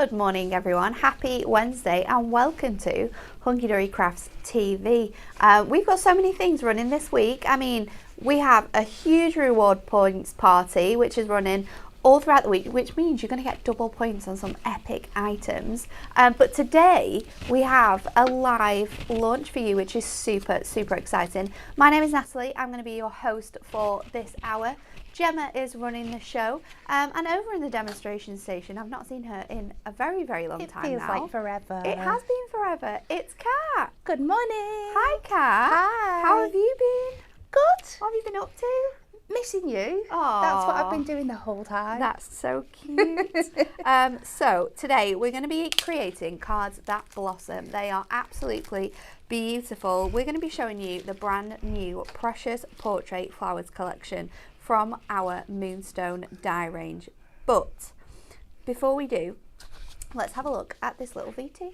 Good morning everyone, happy Wednesday and welcome to Hunky Dory Crafts TV. We've got so many things running this week. I mean, we have a huge reward points party which is running all throughout the week, which means you're going to get double points on some epic items. But today we have a live launch for you, which is super exciting. My name is Natalie, I'm going to be your host for this hour. Gemma is running the show, and over in the demonstration station, I've not seen her in a very long time now. It feels like forever. It has been forever. It's Kat. Good morning. Hi Kat. Hi. How have you been? Good. What have you been up to? Missing you. Aww. That's what I've been doing the whole time. That's so cute. So today we're going to be creating cards that blossom. They are absolutely beautiful. We're going to be showing you the brand new Precious Portrait Flowers collection from our Moonstone Die range. But before we do, let's have a look at this little VT.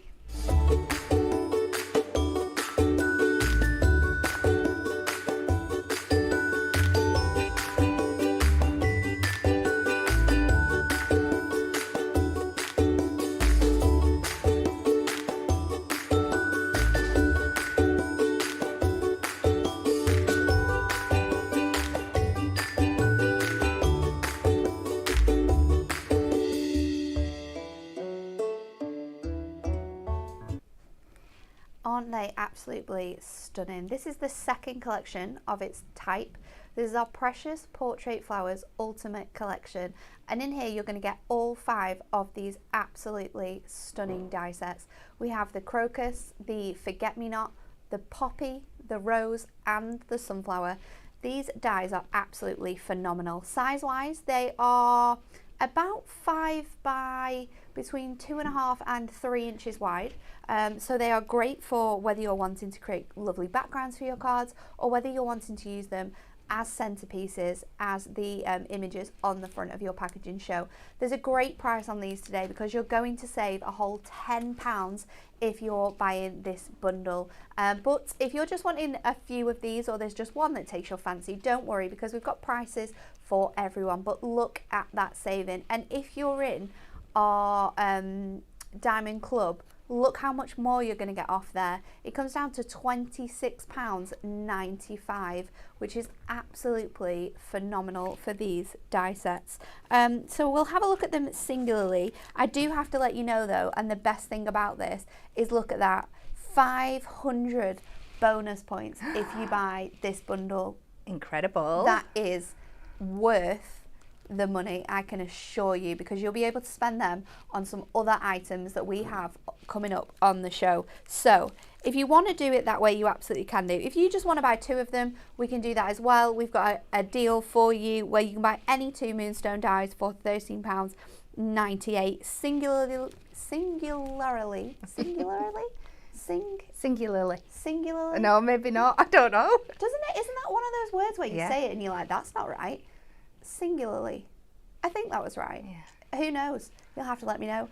Aren't they absolutely stunning? This is the second collection of its type. This is our Precious Portrait Flowers Ultimate Collection, and in here you're going to get all 5 of these absolutely stunning die sets. We have the crocus, the forget-me-not, the poppy, the rose and the sunflower. These dies are absolutely phenomenal. Size wise, they are about 5 by between 2.5 and 3 inches wide. So they are great for whether you're wanting to create lovely backgrounds for your cards or whether you're wanting to use them as centerpieces, as the images on the front of your packaging show. There's a great price on these today because you're going to save a whole £10 if you're buying this bundle. But if you're just wanting a few of these or there's just one that takes your fancy, don't worry because we've got prices for everyone. But look at that saving. And if you're in our Diamond Club, look how much more you're going to get off there. It comes down to £26.95, which is absolutely phenomenal for these die sets. So we'll have a look at them singularly. I do have to let you know though, and the best thing about this is look at that, 500 bonus points if you buy this bundle. Incredible. That is worth the money, I can assure you, because you'll be able to spend them on some other items that we have coming up on the show. So if you want to do it that way, you absolutely can do. If you just want to buy 2 of them, we can do that as well. We've got a deal for you where you can buy any 2 Moonstone Dies for £13.98 singularly. No, maybe not. I don't know. Doesn't it? Isn't that one of those words where you say it and you're like, that's not right? Singularly. I think that was right. Yeah. Who knows? You'll have to let me know.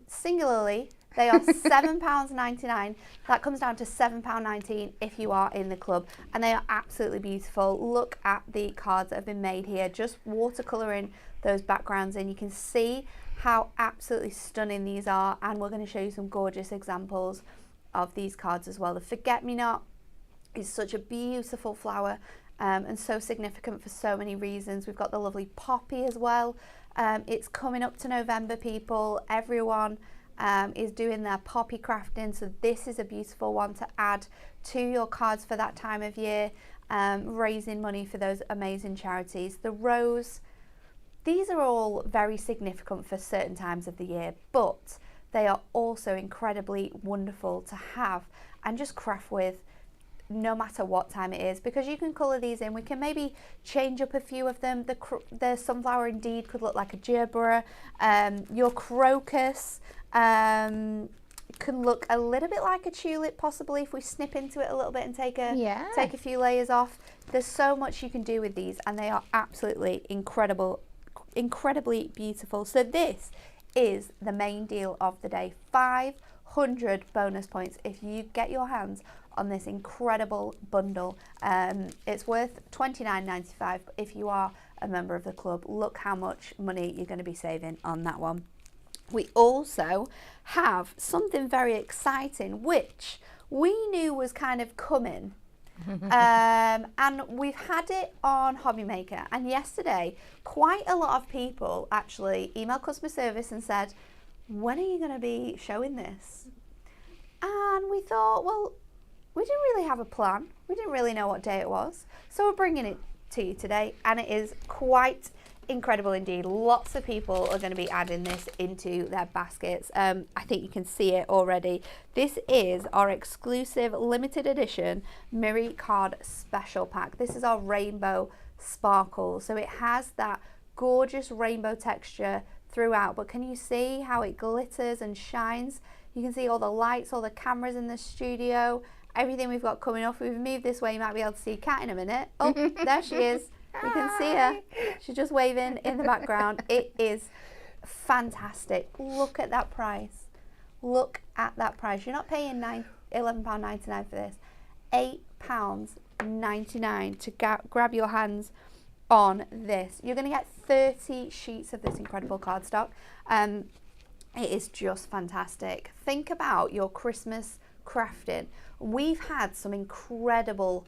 Singularly, they are £7.99. That comes down to £7.19 if you are in the club. And they are absolutely beautiful. Look at the cards that have been made here. Just watercolouring those backgrounds in. You can see how absolutely stunning these are. And we're going to show you some gorgeous examples of these cards as well. The forget-me-not is such a beautiful flower. And so significant for so many reasons. We've got the lovely poppy as well. It's coming up to November, people. Everyone is doing their poppy crafting, so this is a beautiful one to add to your cards for that time of year, raising money for those amazing charities. The rose, these are all very significant for certain times of the year, but they are also incredibly wonderful to have and just craft with no matter what time it is, because you can colour these in. We can maybe change up a few of them. The sunflower indeed could look like a gerbera. Your crocus can look a little bit like a tulip possibly if we snip into it a little bit and take a few layers off. There's so much you can do with these and they are absolutely incredibly beautiful. So this is the main deal of the day. 500 bonus points if you get your hands on this incredible bundle. It's worth $29.95, but if you are a member of the club, look how much money you're going to be saving on that one. we also have something very exciting, which we knew was kind of coming. And we've had it on Hobby Maker, and yesterday quite a lot of people actually emailed customer service and said, when are you going to be showing this? And we thought, well, we didn't really have a plan. We didn't really know what day it was. So we're bringing it to you today, and it is quite incredible indeed. Lots of people are going to be adding this into their baskets. I think you can see it already. This is our exclusive limited edition Miri card special pack. This is our rainbow sparkle. So it has that gorgeous rainbow texture throughout, but can you see how it glitters and shines? You can see all the lights, all the cameras in the studio, everything we've got coming up. If we've moved this way, you might be able to see Kat in a minute. Oh, there she is. You can see her. She's just waving in the background. It is fantastic. Look at that price. Look at that price. You're not paying £11.99 for this. £8.99 to grab your hands on this. You're going to get 30 sheets of this incredible cardstock. It is just fantastic. Think about your Christmas crafting. We've had some incredible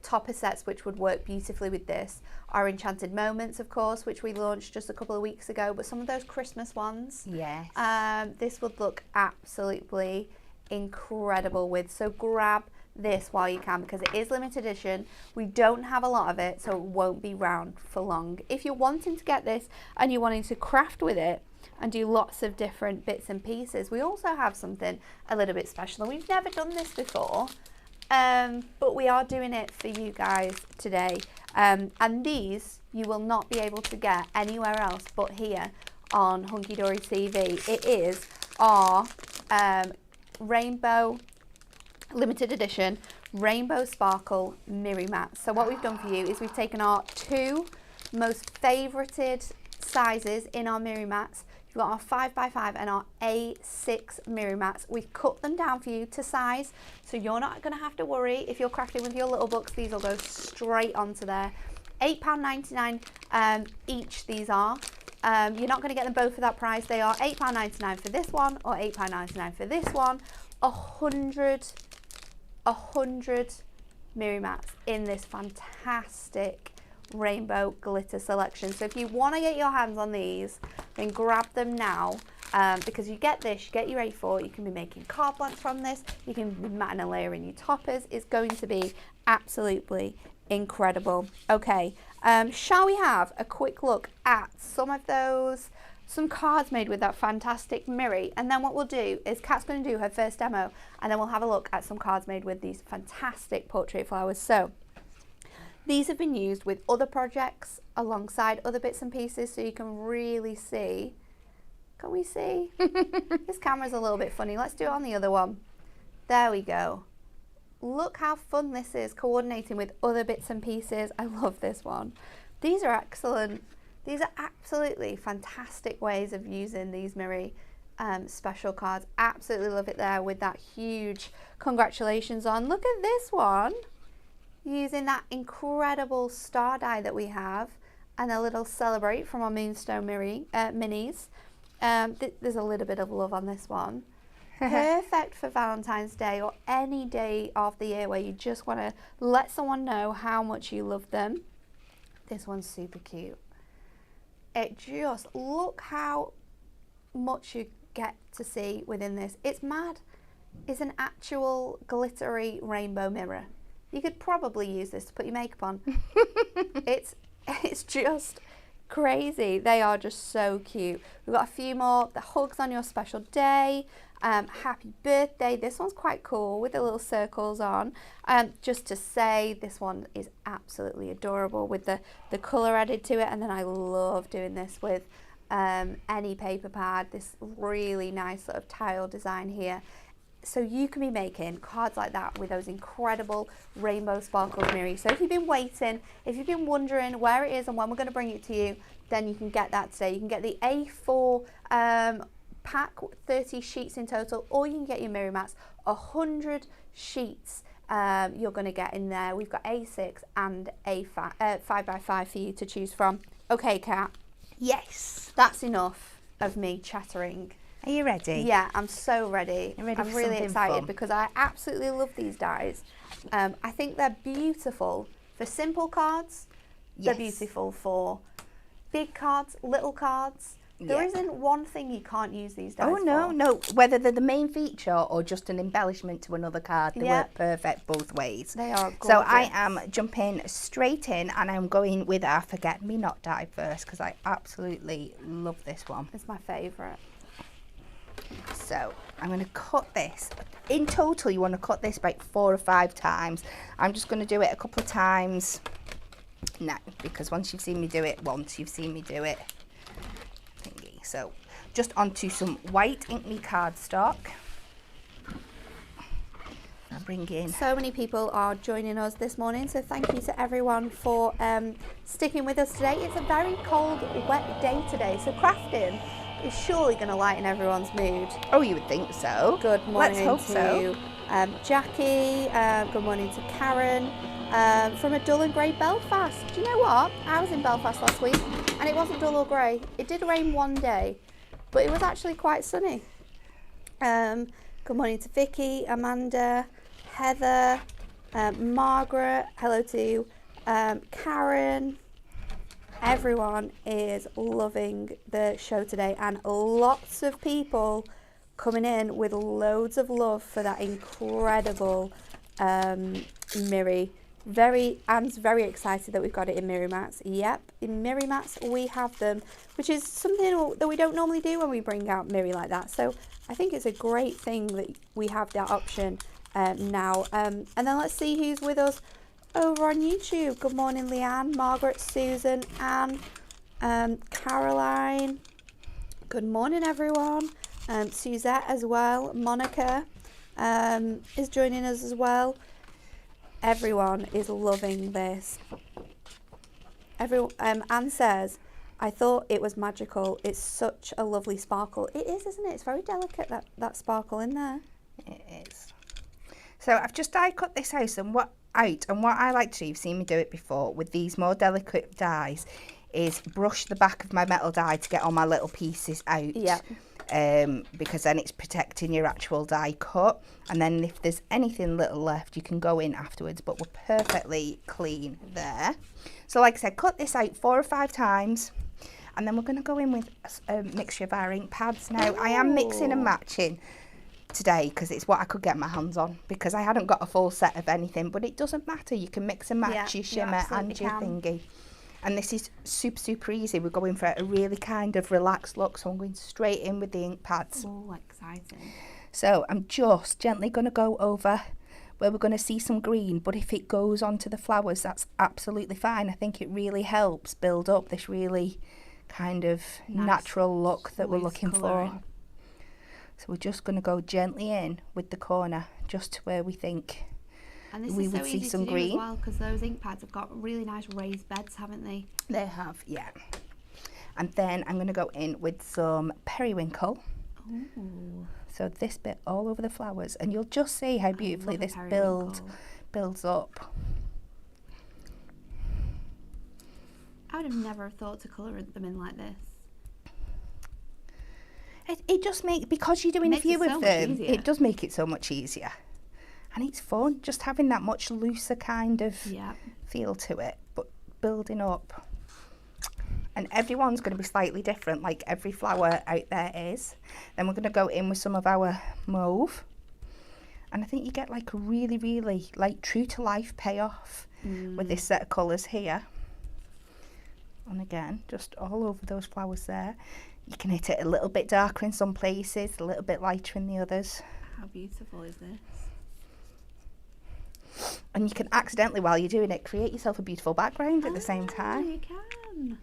topper sets which would work beautifully with this. Our Enchanted Moments, of course, which we launched just a couple of weeks ago, but some of those Christmas ones, yes, this would look absolutely incredible with. So grab this while you can, because it is limited edition. We don't have a lot of it, so it won't be round for long. If you're wanting to get this and you're wanting to craft with it and do lots of different bits and pieces, we also have something a little bit special, and we've never done this before. But we are doing it for you guys today, and these you will not be able to get anywhere else but here on Hunky Dory TV. It is our rainbow limited edition rainbow sparkle Miri mats. So what we've done for you is we've taken our two most favorited sizes in our Miri mats. You've got our 5x5 and our A6 Miri mats. We've cut them down for you to size, so you're not going to have to worry. If you're crafting with your little books, these will go straight onto there. £8.99 each these are. You're not going to get them both for that price. They are £8.99 for this one or £8.99 for this one. 100 Miri mats in this fantastic rainbow glitter selection. So if you want to get your hands on these, then grab them now, because you get this, you get your A4, you can be making card blanks from this, you can be matting a layer in your toppers. It's going to be absolutely incredible. Okay, shall we have a quick look at some cards made with that fantastic Miri, and then what we'll do is Kat's going to do her first demo, and then we'll have a look at some cards made with these fantastic portrait flowers. So these have been used with other projects alongside other bits and pieces, so you can really see. Can we see? This camera's a little bit funny. Let's do it on the other one. There we go. Look how fun this is, coordinating with other bits and pieces. I love this one. These are excellent. These are absolutely fantastic ways of using these Miri special cards. Absolutely love it there with that huge congratulations on. Look at this one, using that incredible star die that we have and a little celebrate from our Moonstone minis. There's a little bit of love on this one. Perfect for Valentine's Day or any day of the year where you just want to let someone know how much you love them. This one's super cute. It just, look how much you get to see within this. It's mad. It's an actual glittery rainbow mirror. You could probably use this to put your makeup on. It's just crazy. They are just so cute. We've got a few more. The hugs on your special day. Happy birthday. This one's quite cool with the little circles on. Just to say, this one is absolutely adorable with the colour added to it. And then I love doing this with any paper pad. This really nice sort of tile design here. So you can be making cards like that with those incredible rainbow sparkles, Miri. So if you've been waiting, if you've been wondering where it is and when we're going to bring it to you, then you can get that today. You can get the A4 pack, 30 sheets in total, or you can get your Miri mats, 100 sheets you're going to get in there. We've got A6 and A5 5x5 for you to choose from. Okay, Kat. Yes. That's enough. of me chattering. Are you ready? Yeah, I'm so ready. You're ready I'm for really something excited fun. because I absolutely love these dies. I think they're beautiful for simple cards. They're Yes. beautiful for big cards, little cards. There Yeah. isn't one thing you can't use these dies Oh no, for. no. Whether they're the main feature or just an embellishment to another card, they Yeah. work perfect both ways. They are gorgeous. So I am jumping straight in, and I'm going with our Forget Me Not die first because I absolutely love this one. It's my favourite. So I'm going to cut this. In total, you want to cut this about 4 or 5 times. I'm just going to do it a couple of times now because once you've seen me do it once, you've seen me do it. Thingy. So just onto some white Ink Me cardstock. I'll bring in. So many people are joining us this morning, so thank you to everyone for sticking with us today. It's a very cold, wet day today, so crafting is surely going to lighten everyone's mood. Oh, you would think so. Good morning Let's hope to so. Jackie, good morning to Karen, from a dull and grey Belfast. Do you know what? I was in Belfast last week and it wasn't dull or grey. It did rain one day, but it was actually quite sunny. Good morning to Vicky, Amanda, Heather, Margaret, hello to Karen. Everyone is loving the show today and lots of people coming in with loads of love for that incredible Miri. Anne's very excited that we've got it in Miri Mats. Yep, in Miri Mats we have them, which is something that we don't normally do when we bring out Miri like that. So I think it's a great thing that we have that option now. And then let's see who's with us over on YouTube. Good morning, Leanne, Margaret, Susan, Anne, Caroline. Good morning, everyone. Suzette as well. Monica is joining us as well. Everyone is loving this. Anne says, I thought it was magical. It's such a lovely sparkle. It is, isn't it? It's very delicate, that sparkle in there. It is. So I've just die cut this out, and what I like to do, you've seen me do it before, with these more delicate dies, is brush the back of my metal die to get all my little pieces out. Yeah. Because then it's protecting your actual die cut, and then if there's anything little left you can go in afterwards, but we're perfectly clean there. So like I said, cut this out 4 or 5 times, and then we're going to go in with a mixture of our ink pads. Now I am mixing and matching today because it's what I could get my hands on, because I hadn't got a full set of anything, but it doesn't matter, you can mix and match your shimmer and your thingy. And this is super easy. We're going for a really kind of relaxed look, so I'm going straight in with the ink pads. Oh, exciting. So I'm just gently going to go over where we're going to see some green, but if it goes onto the flowers, that's absolutely fine. I think it really helps build up this really kind of natural look that we're looking for. So we're just going to go gently in with the corner, just to where we think and this we is would so see easy some to do green. as well, because those ink pads have got really nice raised beds, haven't they? They have, yeah. And then I'm going to go in with some periwinkle. Ooh. So this bit all over the flowers, and you'll just see how beautifully this builds up. I would have never thought to colour them in like this. It just makes, because you're doing a few of them, easier. It does make it so much easier. And it's fun, just having that much looser kind of feel to it, but building up. And everyone's going to be slightly different, like every flower out there is. Then we're going to go in with some of our mauve. And I think you get like a really like true to life payoff with this set of colours here. And again, just all over those flowers there. You can hit it a little bit darker in some places, a little bit lighter in the others. How beautiful is this? And you can accidentally, while you're doing it, create yourself a beautiful background at the same time. You can.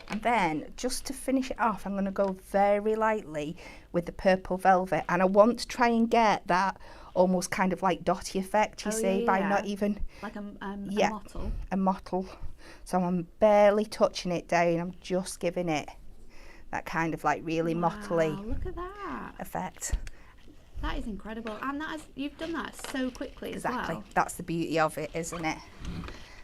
And then, just to finish it off, I'm going to go very lightly with the purple velvet. And I want to try and get that almost kind of like dotty effect, you see, by not even... Like a mottle. A mottle. So I'm barely touching it down. I'm just giving it that kind of like really mottly look at that effect. That is incredible, and you've done that so quickly as well. That's the beauty of it, isn't it?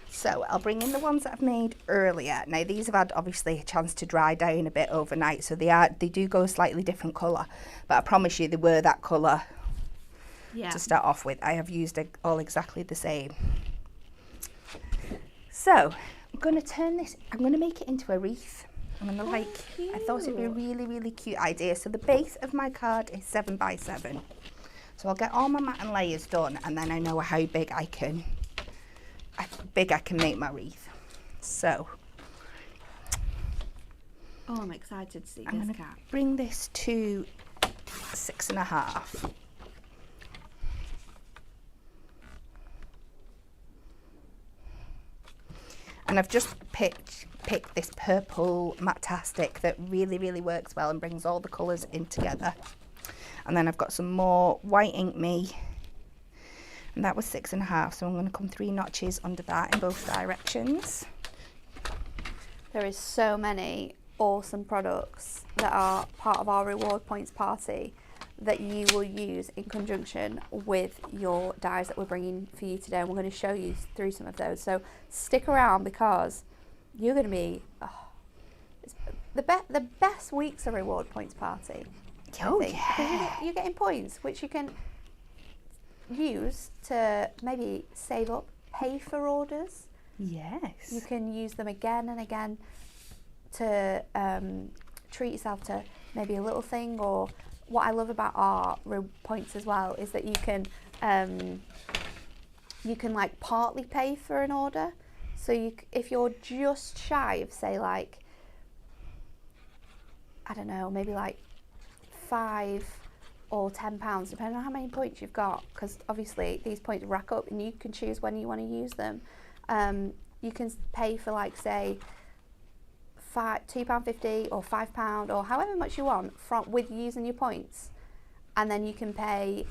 So I'll bring in the ones that I've made earlier. Now these have had obviously a chance to dry down a bit overnight, so they do go a slightly different colour, but I promise you they were that colour to start off with. I have used it all exactly the same. So I'm going to turn this, I'm going to make it into a wreath. I'm going to I thought it'd be a really, really cute idea. So the base of my card is 7 by 7. So I'll get all my mat and layers done, and then I know how big I can make my wreath. So I'm excited to see I'm this going cat. to bring this to 6.5. And I've just picked this purple Matastic that really, really works well and brings all the colours in together. And then I've got some more white ink me, and that was 6.5, so I'm going to come 3 notches under that in both directions. There is so many awesome products that are part of our reward points party that you will use in conjunction with your dies that we're bringing for you today, and we're going to show you through some of those. So stick around, because you're going to be it's the best weeks of reward points party. Oh I think, yeah, because you're getting points which you can use to maybe save up, pay for orders. yes. You can use them again and again to treat yourself to maybe a little thing. Or what I love about our points as well is that you can like partly pay for an order. So if you're just shy of, say, like, I don't know, maybe like £5 or £10, depending on how many points you've got, because obviously these points rack up and you can choose when you want to use them. You can pay for, like, say, £2.50 or £5 or however much you want with using your points, and then you can pay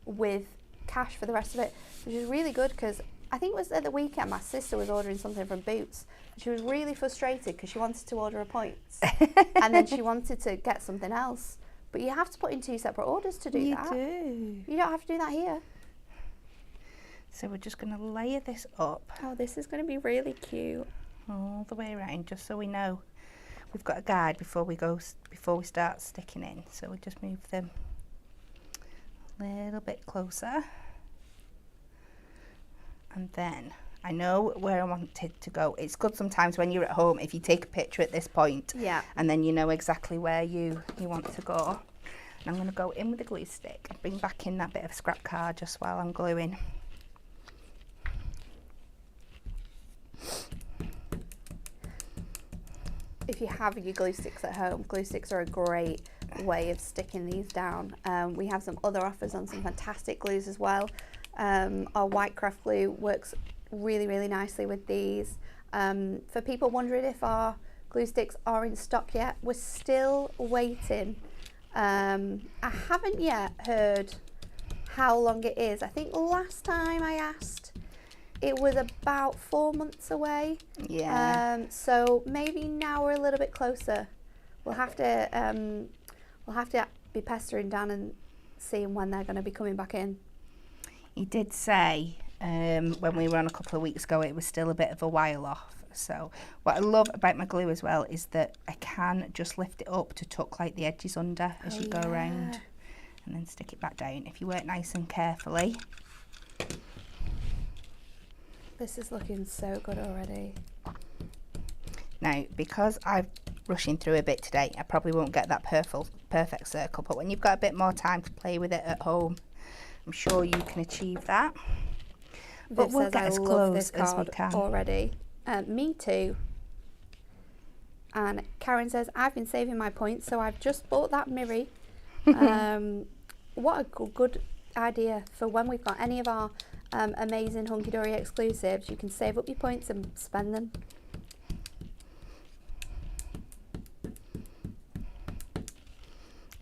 with cash for the rest of it, which is really good. Because I think it was at the weekend my sister was ordering something from Boots. She was really frustrated because she wanted to order her points and then she wanted to get something else. But you have to put in 2 separate orders to do that. You do. You don't have to do that here. So we're just going to layer this up Oh, this is going to be really cute. all the way around, just so we know we've got a guide before we start sticking in. So we just move them a little bit closer, and then I know where I wanted to go. It's good sometimes when you're at home if you take a picture at this point, Yeah. and then you know exactly where you want to go. And I'm going to go in with a glue stick and bring back in that bit of scrap card just while I'm gluing. If you have your glue sticks at home, glue sticks are a great way of sticking these down. We have some other offers on some fantastic glues as well. Our white craft glue works really, really nicely with these. For people wondering if our glue sticks are in stock yet, we're still waiting. I haven't yet heard how long it is. I think last time I asked, it was about 4 months away. Yeah. So maybe now we're a little bit closer. We'll have to be pestering Dan and seeing when they're going to be coming back in. He did say when we were on a couple of weeks ago, it was still a bit of a while off. So what I love about my glue as well is that I can just lift it up to tuck like the edges under as you go around, and then stick it back down if you work nice and carefully. This is looking so good already. Now, because I'm rushing through a bit today, I probably won't get that perfect circle, but when you've got a bit more time to play with it at home, I'm sure you can achieve that. But Viv we'll says, get I as love close this as we card can. already. Me too. And Karen says, I've been saving my points, so I've just bought that Miri. What a good idea for when we've got any of our amazing Hunky Dory exclusives. You can save up your points and spend them.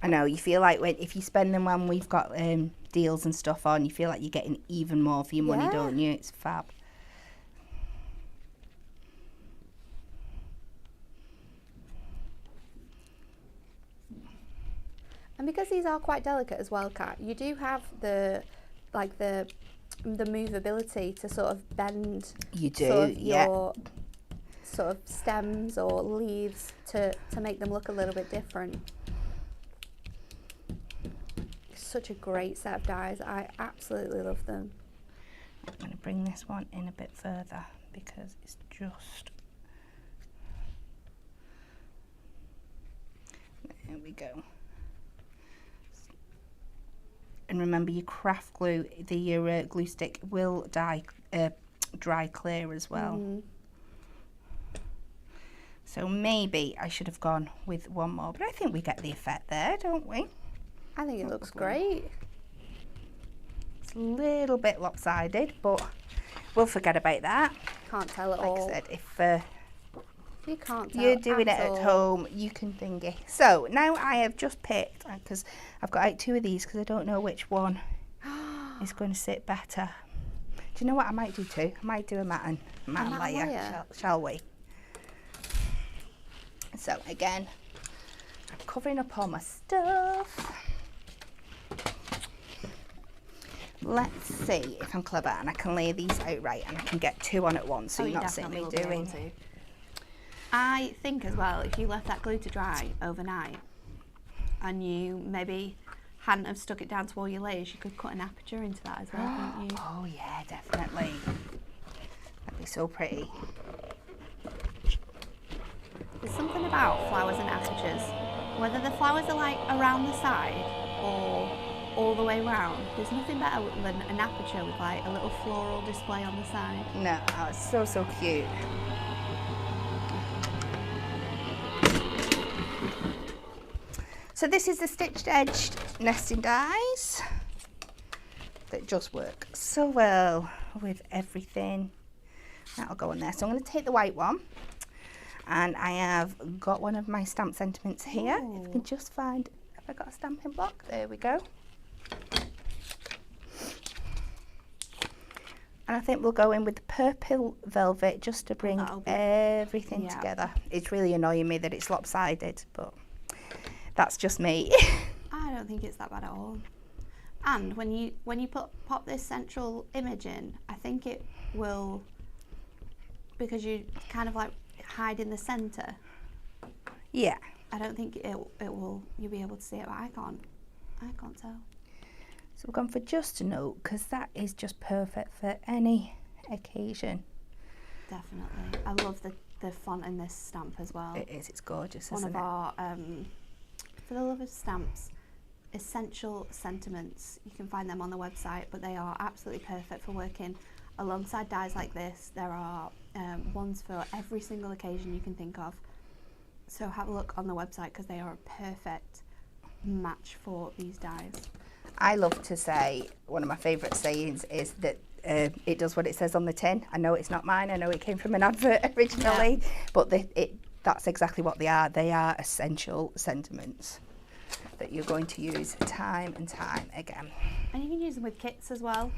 I know, you feel like if you spend them when we've got deals and stuff on, you feel like you're getting even more for your money, don't you? It's fab. And because these are quite delicate as well, Kat, you do have the the movability to sort of bend You do, sort of yeah. your sort of stems or leaves to make them look a little bit different. Such a great set of dies. I absolutely love them. I'm going to bring this one in a bit further because it's just... There we go. And remember, your craft glue, your glue stick will dry clear as well. Mm. So maybe I should have gone with one more, but I think we get the effect there, don't we? I think it looks great. It's a little bit lopsided, but we'll forget about that. Can't tell at Like all. I said, if You can't tell you're doing it all. at home, you can thingy. So now I have just picked, because I've got out 2 of these because I don't know which one is going to sit better. Do you know what I might do too? I might do a matte layer, shall we? So again, I'm covering up all my stuff. Let's see if I'm clever and I can lay these out right and I can get 2 on at once, so you're not seeing me doing. I think as well, if you left that glue to dry overnight and you maybe hadn't have stuck it down to all your layers, you could cut an aperture into that as well, couldn't you? Oh yeah, definitely. That'd be so pretty. There's something about flowers and apertures, whether the flowers are like around the side or all the way round, there's nothing better than an aperture with like a little floral display on the side. No, oh, it's so, so cute. So this is the stitched edged nesting dies that just work so well with everything. That'll go on there. So I'm going to take the white one, and I have got one of my stamp sentiments here. Ooh. If I can just find, have I got a stamping block? There we go. And I think we'll go in with the purple velvet just to bring everything together. It's really annoying me that it's lopsided, but that's just me. I don't think it's that bad at all. And when you pop this central image in, I think it will, because you kind of like hide in the centre. Yeah. I don't think it will. You'll be able to see it, but I can't tell. So we've gone for just a note because that is just perfect for any occasion. Definitely. I love the font in this stamp as well. It is. It's gorgeous, One isn't of it? our, for the love of stamps, essential sentiments. You can find them on the website, but they are absolutely perfect for working alongside dies like this. There are ones for every single occasion you can think of. So have a look on the website because they are a perfect match for these dies. I love to say, one of my favourite sayings is that it does what it says on the tin. I know it's not mine, I know it came from an advert originally, but that's exactly what they are. They are essential sentiments that you're going to use time and time again. And you can use them with kits as well.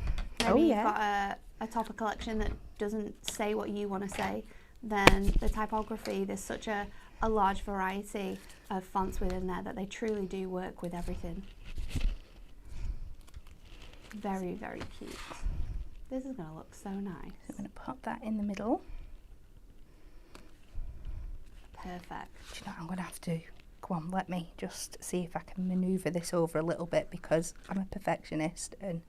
Maybe you've got a topper collection that doesn't say what you want to say, then the typography, there's such a large variety of fonts within there that they truly do work with everything. Very, very cute. This is going to look so nice. So I'm going to pop that in the middle. Perfect. Do you know, I'm going to have to, come on, let me just see if I can manoeuvre this over a little bit because I'm a perfectionist and...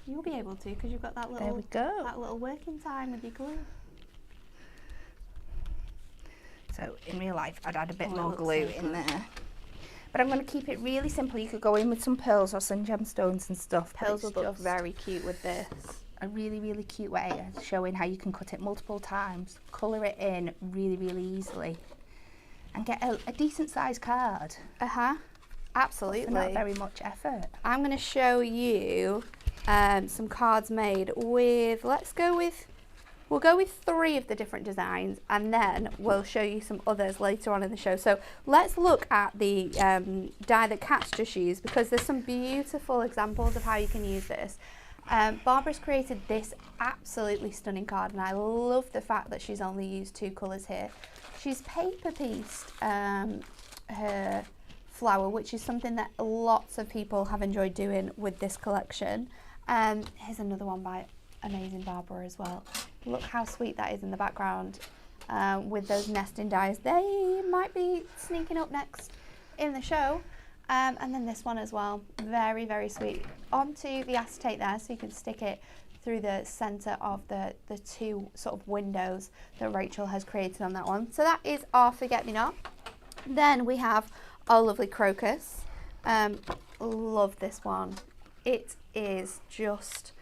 You'll be able to because you've got that little, there we go. that little working time with your glue. So in real life, I'd add a bit Oh, more it glue looks so in good. there. But I'm going to keep it really simple. You could go in with some pearls or some gemstones and stuff. but Pearls it's will look just very cute with this. a really, really cute way of showing how you can cut it multiple times, colour it in really, really easily, and get a decent sized card. Absolutely. For not very much effort. I'm going to show you some cards made with, we'll go with 3 of the different designs and then we'll show you some others later on in the show. So let's look at the die that Kat's just used because there's some beautiful examples of how you can use this. Barbara's created this absolutely stunning card and I love the fact that she's only used 2 colours here. She's paper pieced her flower, which is something that lots of people have enjoyed doing with this collection. Here's another one by Amazing Barbara as well. Look how sweet that is in the background with those nesting dies. They might be sneaking up next in the show. And then this one as well, very, very sweet. Onto the acetate there, so you can stick it through the centre of the two sort of windows that Rachel has created on that one. So that is our Forget-Me-Not. Then we have our lovely crocus. Love this one. It is just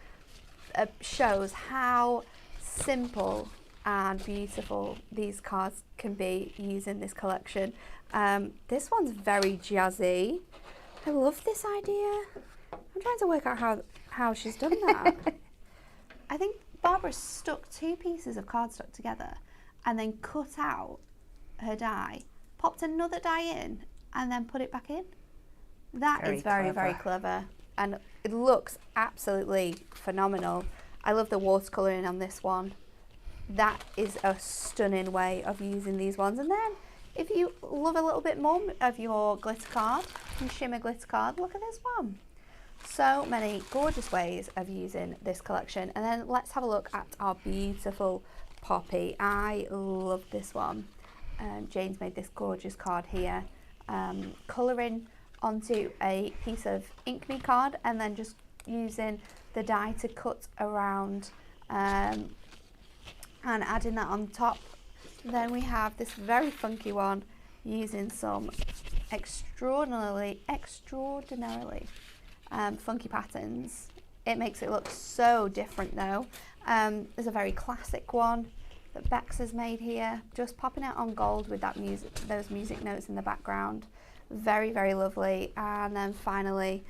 shows how simple and beautiful these cards can be using this collection. This one's very jazzy. I love this idea. I'm trying to work out how she's done that. I think Barbara stuck two pieces of cardstock together and then cut out her die, popped another die in, and then put it back in. That is very, very clever. And it looks absolutely phenomenal. I love the watercolouring on this one. That is a stunning way of using these ones. And then if you love a little bit more of your glitter card, your shimmer glitter card, look at this one. So many gorgeous ways of using this collection. And then let's have a look at our beautiful poppy. I love this one. Jane's made this gorgeous card here, colouring onto a piece of Ink Me card and then just using the die to cut around and adding that on top. Then we have this very funky one using some extraordinarily funky patterns. It makes it look so different though. There's a very classic one that Bex has made here, just popping it on gold with that music, those music notes in the background. Very, very lovely. And then finally,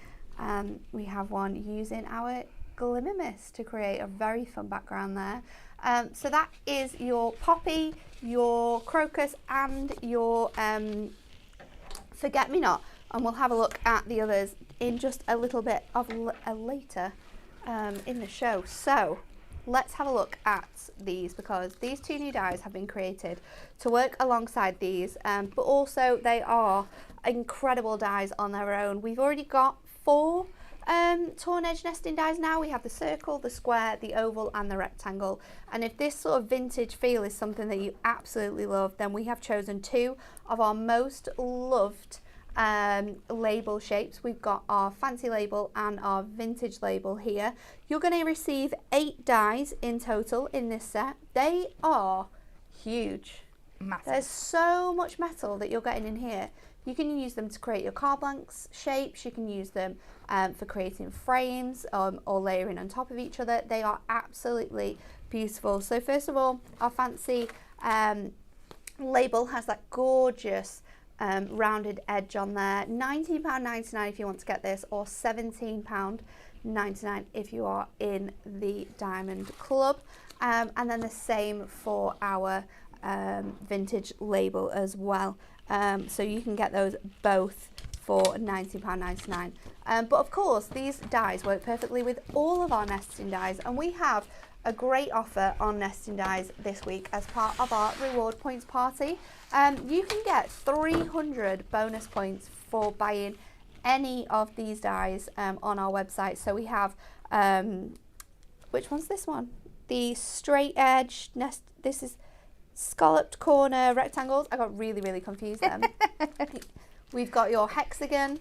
we have one using our Glimmer Mist to create a very fun background there. So that is your poppy, your crocus, and your Forget-Me-Not. And we'll have a look at the others in just a little bit of later in the show. So let's have a look at these, because these two new dies have been created to work alongside these, but also they are incredible dies on their own. We've already got 4 torn edge nesting dies now. We have the circle, the square, the oval, and the rectangle. And if this sort of vintage feel is something that you absolutely love, then we have chosen 2 of our most loved label shapes. We've got our fancy label and our vintage label here. You're going to receive 8 dies in total in this set. They are huge. Massive. There's so much metal that you're getting in here. You can use them to create your card blanks shapes. You can use them for creating frames or layering on top of each other. They are absolutely beautiful. So first of all, our fancy label has that gorgeous rounded edge on there. £19.99 if you want to get this, or £17.99 if you are in the Diamond Club. And then the same for our vintage label as well. So you can get those both for £19.99. But of course, these dies work perfectly with all of our nesting dies, and we have a great offer on nesting dies this week as part of our reward points party. You can get 300 bonus points for buying any of these dies on our website. So we have, which one's this one? The straight edge nest. This is scalloped corner rectangles. I got really confused then. We've got your hexagon,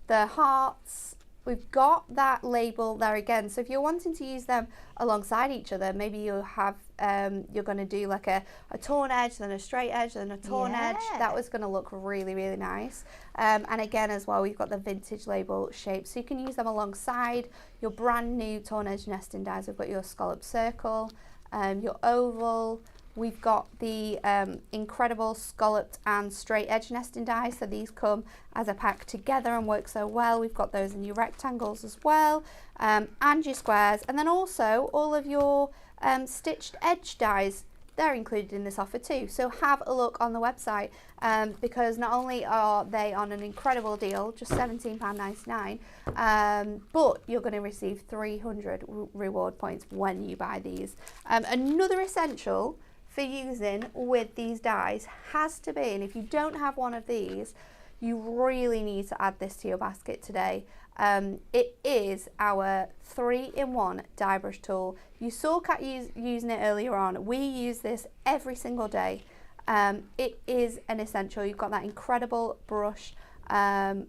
the hearts. We've got that label there again. So if you're wanting to use them alongside each other, maybe you have you're going to do like a torn edge, then a straight edge, then a torn edge. That was going to look really nice. And again as well, we've got the vintage label shape, so you can use them alongside your brand new torn edge nesting dies. We've got your scallop circle, your oval. We've got the incredible scalloped and straight edge nesting dies, so these come as a pack together and work so well. We've got those in your rectangles as well, and your squares, and then also all of your stitched edge dies, they're included in this offer too. So have a look on the website, because not only are they on an incredible deal, just £17.99, but you're going to receive 300 reward points when you buy these. Another essential for using with these dies has to be, and if you don't have one of these, you really need to add this to your basket today. It is our 3-in-1 die brush tool. You saw Kat using it earlier on. We use this every single day. It is an essential. You've got that incredible brush on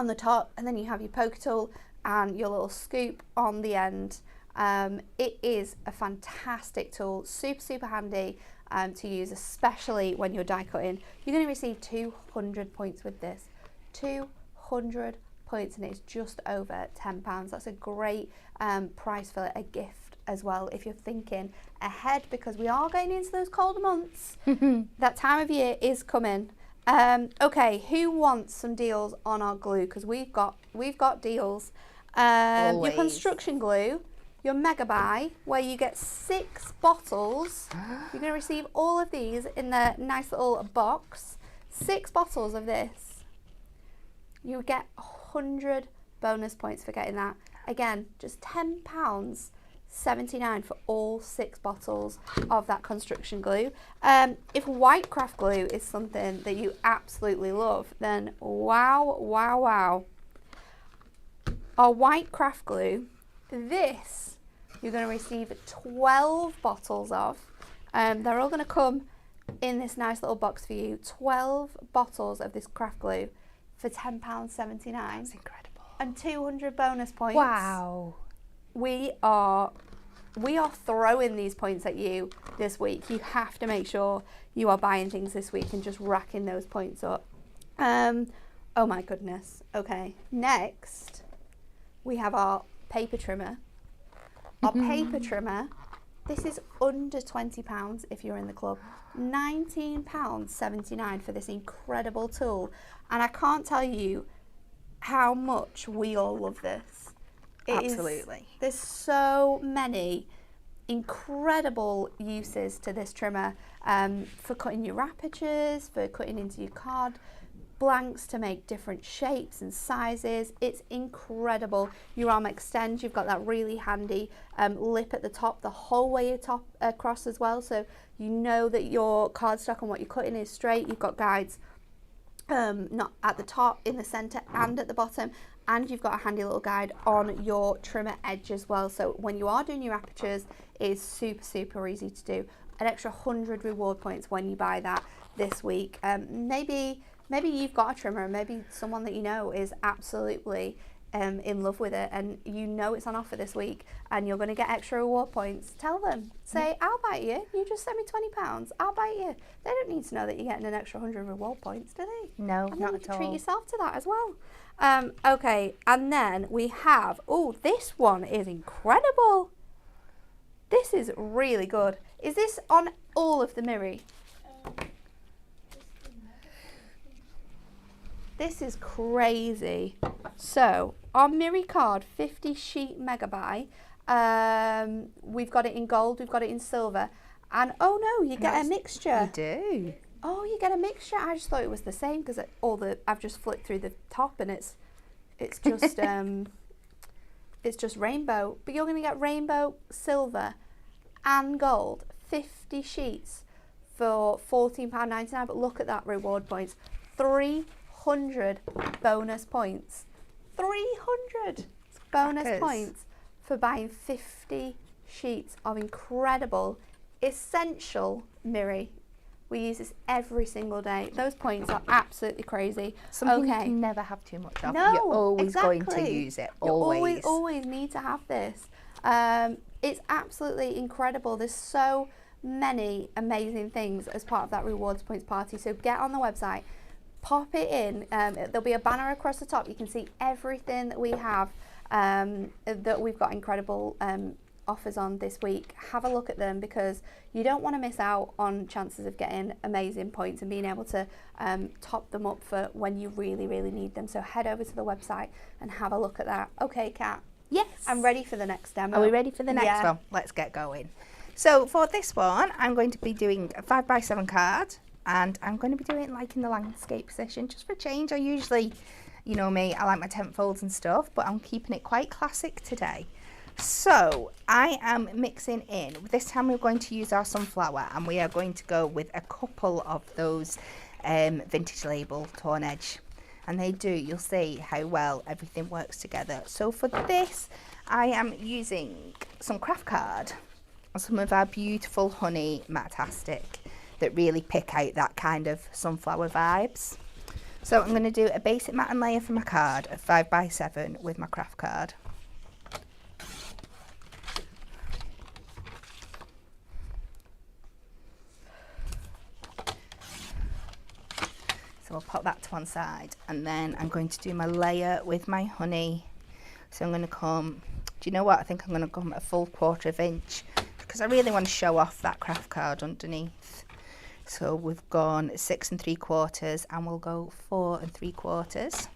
the top, and then you have your poker tool and your little scoop on the end. It is a fantastic tool, super handy to use, especially when you're die cutting. You're going to receive 200 points with this. 200 points, and it's just over £10. That's a great price for a gift as well if you're thinking ahead, because we are going into those colder months. That time of year is coming. Okay, who wants some deals on our glue? Because we've got deals. Your construction glue, your mega buy, where you get 6 bottles. You're going to receive all of these in the nice little box. 6 bottles of this. You get 100 bonus points for getting that. Again, just £10.79 for all 6 bottles of that construction glue. If white craft glue is something that you absolutely love, then wow. Our white craft glue, this you're going to receive 12 bottles of. They're all going to come in this nice little box for you. 12 bottles of this craft glue for £10.79. That's incredible. And 200 bonus points. Wow. We are throwing these points at you this week. You have to make sure you are buying things this week and just racking those points up. Oh my goodness. Okay, next we have our paper trimmer. Our paper trimmer, this is under £20 if you're in the club. £19.79 for this incredible tool. And I can't tell you how much we all love this. Absolutely. There's so many incredible uses to this trimmer, for cutting your apertures, for cutting into your card blanks to make different shapes and sizes. It's incredible. Your arm extends. You've got that really handy lip at the top, the whole way across as well, so you know that your cardstock and what you're cutting is straight. You've got guides not at the top, in the center, and at the bottom, and you've got a handy little guide on your trimmer edge as well. So when you are doing your apertures, it is super easy to do. An extra 100 reward points when you buy that this week. Maybe you've got a trimmer, and maybe someone that you know is absolutely in love with it, and you know it's on offer this week and you're going to get extra reward points. Tell them, say, I'll buy you. You just send me £20, I'll buy you. They don't need to know that you're getting an extra 100 reward points, do they? No, and not then you at can all. treat yourself to that as well. Okay, and then we have, this one is incredible. This is really good. Is this on all of the Miri? This is crazy. So, our Miri card 50 sheet megabuy, we've got it in gold, we've got it in silver, and oh no, you get a mixture. You do. Oh, you get a mixture. I just thought it was the same because I've just flipped through the top and it's just it's just rainbow. But you're going to get rainbow, silver, and gold. 50 sheets for £14.99. But look at that reward points. 300 bonus points. 300 bonus points for buying 50 sheets of incredible, essential Miri. We use this every single day. Those points are absolutely crazy. Something you can never have too much of. No, You're always exactly. going to use it. You always need to have this. It's absolutely incredible. There's so many amazing things as part of that rewards points party. So get on the website, pop it in. There'll be a banner across the top. You can see everything that we have, that we've got incredible offers on this week. Have a look at them because you don't want to miss out on chances of getting amazing points and being able to top them up for when you really need them. So head over to the website and have a look at that. Okay, Kat. Yes. I'm ready for the next demo. Are we ready for the next one? Let's get going. So for this one, I'm going to be doing a 5x7 card, and I'm going to be doing it like in the landscape position, just for a change. I usually, you know me, I like my tent folds and stuff, but I'm keeping it quite classic today. So I am mixing in. This time we're going to use our sunflower, and we are going to go with a couple of those vintage label torn edge and they do. You'll see how well everything works together. So for this, I am using some craft card and some of our beautiful honey Matastic that really pick out that kind of sunflower vibes. So I'm going to do a basic mat and layer for my card of 5x7 with my craft card. So I'll pop that to one side, and then I'm going to do my layer with my honey. So I'm going to come, do you know what, I think I'm going to come a full 1/4 inch because I really want to show off that craft card underneath. So we've gone 6 3/4 and we'll go 4 3/4.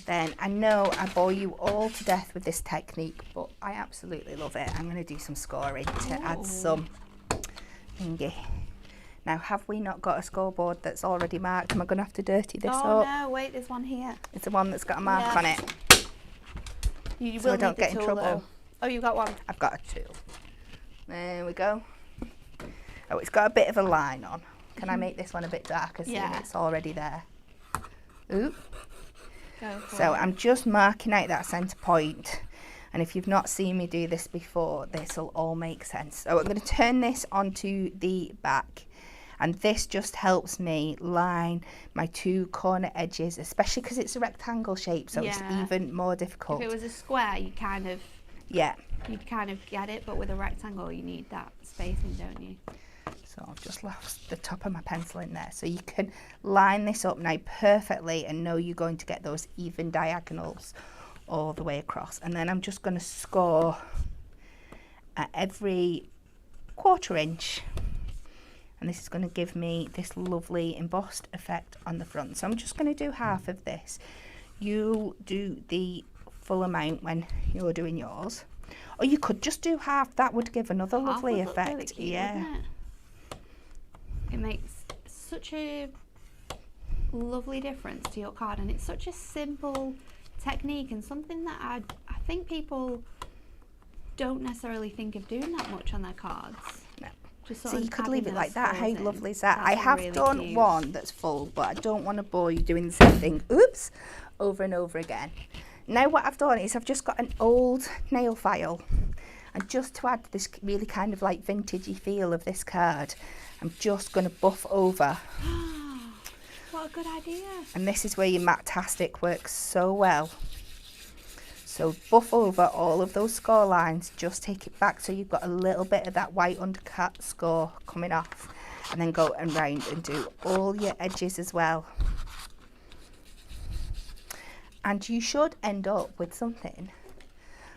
Then I know I bore you all to death with this technique, but I absolutely love it. I'm going to do some scoring to add some thingy. Now, have we not got a scoreboard that's already marked? Am I going to have to dirty this up? Oh no, wait, there's one here. It's the one that's got a mark on it. You So will I don't need the get in tool, trouble. though. Oh, you got one? I've got a tool. There we go. Oh, it's got a bit of a line on. Can I make this one a bit darker? Seeing it's already there. Oop. So I'm just marking out that centre point, and if you've not seen me do this before, this will all make sense. So I'm going to turn this onto the back, and this just helps me line my 2 corner edges, especially because it's a rectangle shape, so it's even more difficult. If it was a square, you kind of you'd kind of get it, but with a rectangle you need that spacing, don't you? So I've just lost the top of my pencil in there. So you can line this up now perfectly and know you're going to get those even diagonals all the way across. And then I'm just going to score at every 1/4 inch. And this is going to give me this lovely embossed effect on the front. So I'm just going to do half of this. You do the full amount when you're doing yours. Or you could just do half. That would give another lovely effect. Really cute, wouldn't it? It makes such a lovely difference to your card, and it's such a simple technique and something that I think people don't necessarily think of doing that much on their cards. No. Just So you could leave it like that. How lovely is that? That's I have really done cute. one that's full, but I don't want to bore you doing the same thing, oops, over and over again. Now what I've done is I've just got an old nail file, and just to add this really kind of like vintagey feel of this card, I'm just going to buff over. What a good idea. And this is where your Matastic works so well. So buff over all of those score lines, just take it back so you've got a little bit of that white undercut score coming off, and then go and round and do all your edges as well. And you should end up with something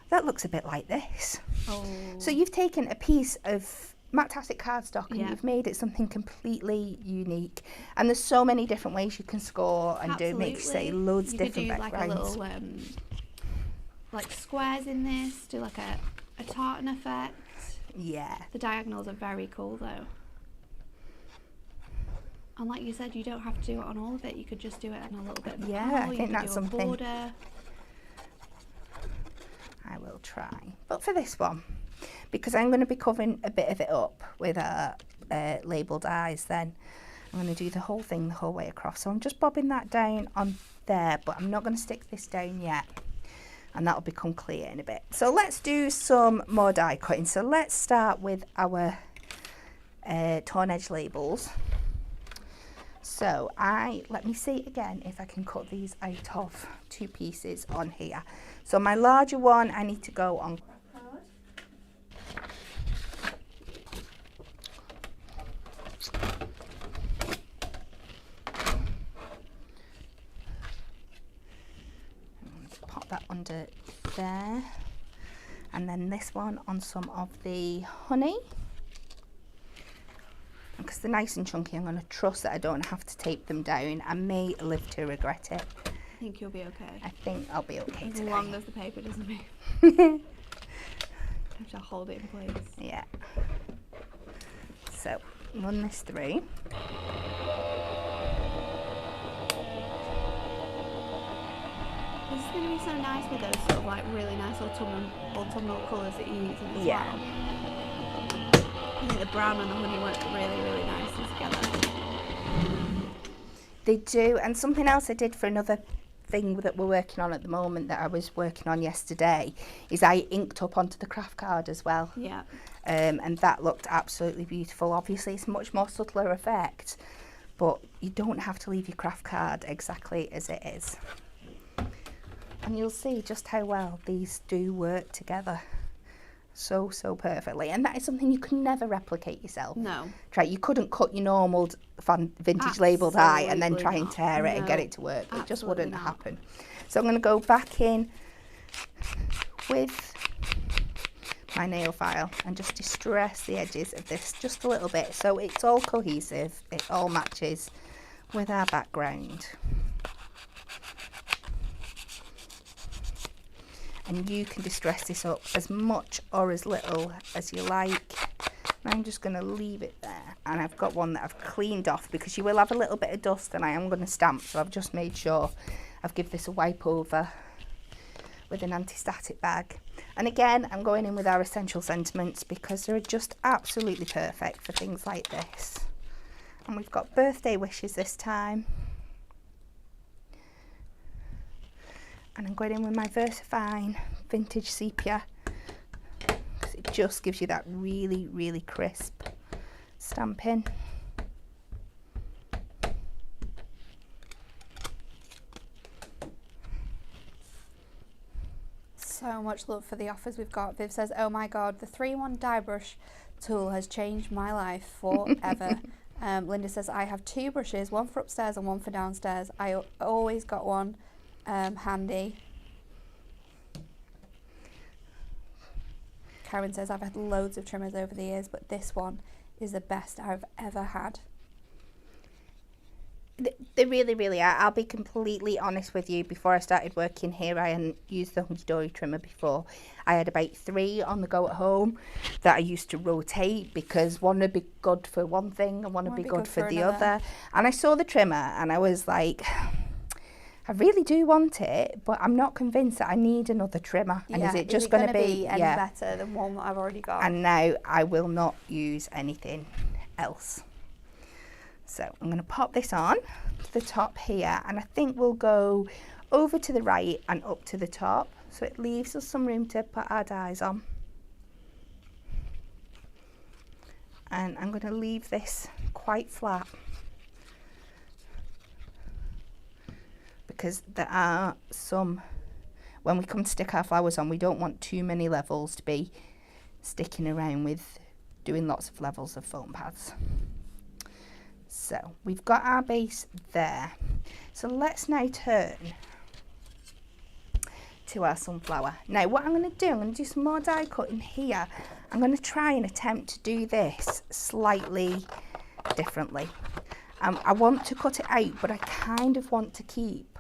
that looks a bit like this. Oh. So you've taken a piece of Matastic cardstock and Yeah. you've made it something completely unique. And there's so many different ways you can score and do make say loads of different backgrounds. You could do like a little like squares in this, do like a tartan effect. Yeah. The diagonals are very cool though. And like you said, you don't have to do it on all of it. You could just do it on a little bit of the panel. I think that's do a something border. I will try. But for this one, because I'm going to be covering a bit of it up with our labelled eyes, then I'm going to do the whole thing the whole way across. So I'm just bobbing that down on there, but I'm not going to stick this down yet. And that'll become clear in a bit. So let's do some more die cutting. So let's start with our torn edge labels. So let me see again if I can cut these out of 2 pieces on here. So my larger one, I need to go on. Pop that under there. And then this one on some of the honey. Because they're nice and chunky, I'm going to trust that I don't have to tape them down. I may live to regret it. I think you'll be okay. I think I'll be okay today. As long as the paper doesn't move. You have to hold it in place. Yeah. So, run this through. This is going to be so nice with those sort of like really nice autumnal colours that you're using as well. I think the brown and the honey work really, really nicely together. They do, and something else I did for another thing that we're working on at the moment that I was working on yesterday is I inked up onto the craft card as well. Yeah. And that looked absolutely beautiful. Obviously it's a much more subtler effect, but you don't have to leave your craft card exactly as it is. And you'll see just how well these do work together so perfectly, and that is something you can never replicate yourself. No. You couldn't cut your normal vintage label die and then try and tear it and get it to work. It just wouldn't happen. So I'm going to go back in with my nail file and just distress the edges of this just a little bit so it's all cohesive, it all matches with our background. And you can distress this up as much or as little as you like. I'm just going to leave it there, and I've got one that I've cleaned off because you will have a little bit of dust and I am going to stamp, so I've just made sure I've given this a wipe over with an anti-static bag. And again, I'm going in with our essential sentiments because they're just absolutely perfect for things like this. And we've got birthday wishes this time. And I'm going in with my VersaFine Vintage Sepia because it just gives you that really crisp stamping. So much love for the offers we've got. Viv says, oh my god, the 3-in-1 die brush tool has changed my life forever. Linda says, I have 2 brushes, one for upstairs and one for downstairs. I always got one handy. Karen says, I've had loads of trimmers over the years, but this one is the best I've ever had. They really are. I'll be completely honest with you. Before I started working here, I hadn't used the Hunky Dory trimmer before. I had about 3 on the go at home that I used to rotate because one would be good for one thing and one would be good for the other. And I saw the trimmer and I was like, I really do want it, but I'm not convinced that I need another trimmer. And is it just going to be any better than one that I've already got? And now I will not use anything else. So I'm going to pop this on to the top here, and I think we'll go over to the right and up to the top, so it leaves us some room to put our dies on. And I'm going to leave this quite flat because there are some, when we come to stick our flowers on, we don't want too many levels to be sticking around with doing lots of levels of foam pads. So we've got our base there. So let's now turn to our sunflower. Now what I'm going to do, I'm going to do some more die cutting here. I'm going to try and attempt to do this slightly differently. I want to cut it out, but I kind of want to keep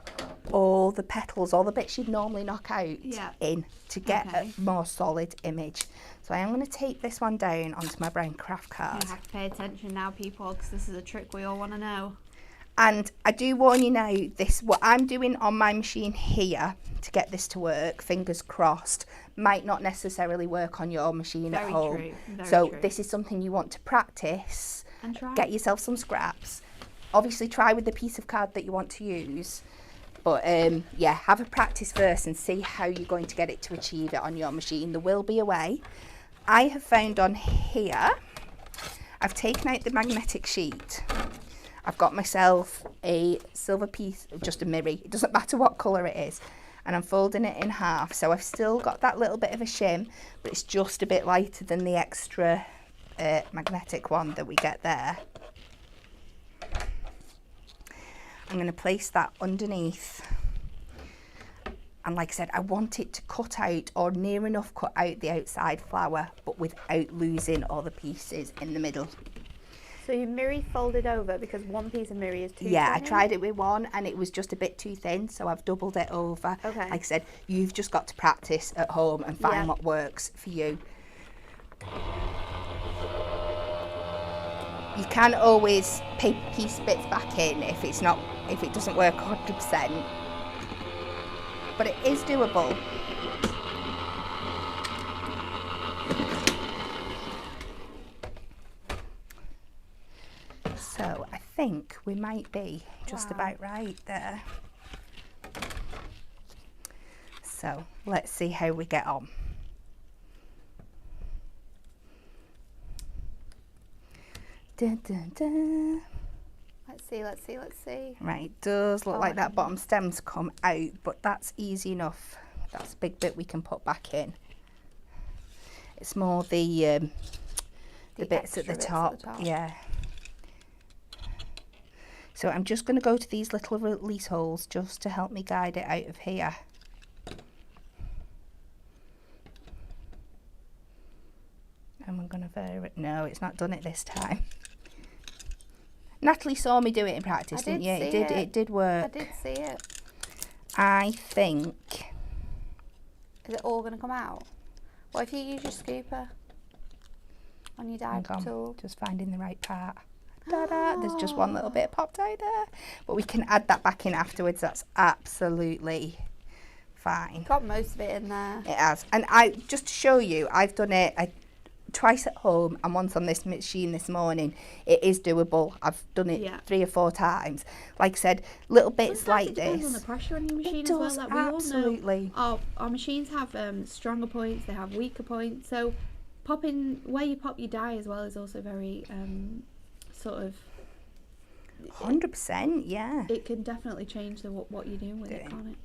all the petals, all the bits you'd normally knock out in to get a more solid image. So I am going to take this one down onto my brown craft card. You have to pay attention now, people, because this is a trick we all want to know. And I do warn you now, this, what I'm doing on my machine here to get this to work, fingers crossed, might not necessarily work on your machine at home. So this is something you want to practice and try. Get yourself some scraps. Obviously try with the piece of card that you want to use. But yeah, have a practice first and see how you're going to get it to achieve it on your machine. There will be a way. I have found on here, I've taken out the magnetic sheet. I've got myself a silver piece, just a mirror, it doesn't matter what colour it is, and I'm folding it in half. So I've still got that little bit of a shim, but it's just a bit lighter than the extra magnetic one that we get there. I'm going to place that underneath. And like I said, I want it to cut out or near enough cut out the outside flower, but without losing all the pieces in the middle. So your mirror folded over because one piece of mirror is too thin? Yeah, I tried it with one and it was just a bit too thin, so I've doubled it over. Okay. Like I said, you've just got to practice at home and find what works for you. You can always piece bits back in if it doesn't work 100%. But it is doable. So I think we might be just Wow. about right there. So let's see how we get on. Dun, dun, dun. Let's see, let's see, let's see. Right, it does look Oh, like I that don't bottom stem's come out, but that's easy enough. That's a big bit we can put back in. It's more the bits at the top. Yeah. So I'm just going to go to these little release holes just to help me guide it out of here. And we're going to vary it. No, it's not done it this time. Natalie saw me do it in practice, didn't you? It did work. I did see it. I think. Is it all going to come out? What if you use your scooper on your dive tool? Just finding the right part. Ta-da! There's just one little bit popped out there. But we can add that back in afterwards. That's absolutely fine. Got most of it in there. It has. And just to show you, I've done it twice at home and once on this machine this morning. It is doable. I've done it 3 or 4 times. Like I said, little bits Sometimes like it depends this. on the pressure on your machine It does, as well. Like absolutely. We all know our machines have stronger points, they have weaker points. So where you pop your die as well is also very sort of 100%, yeah. It can definitely change what you're doing with it, can't it?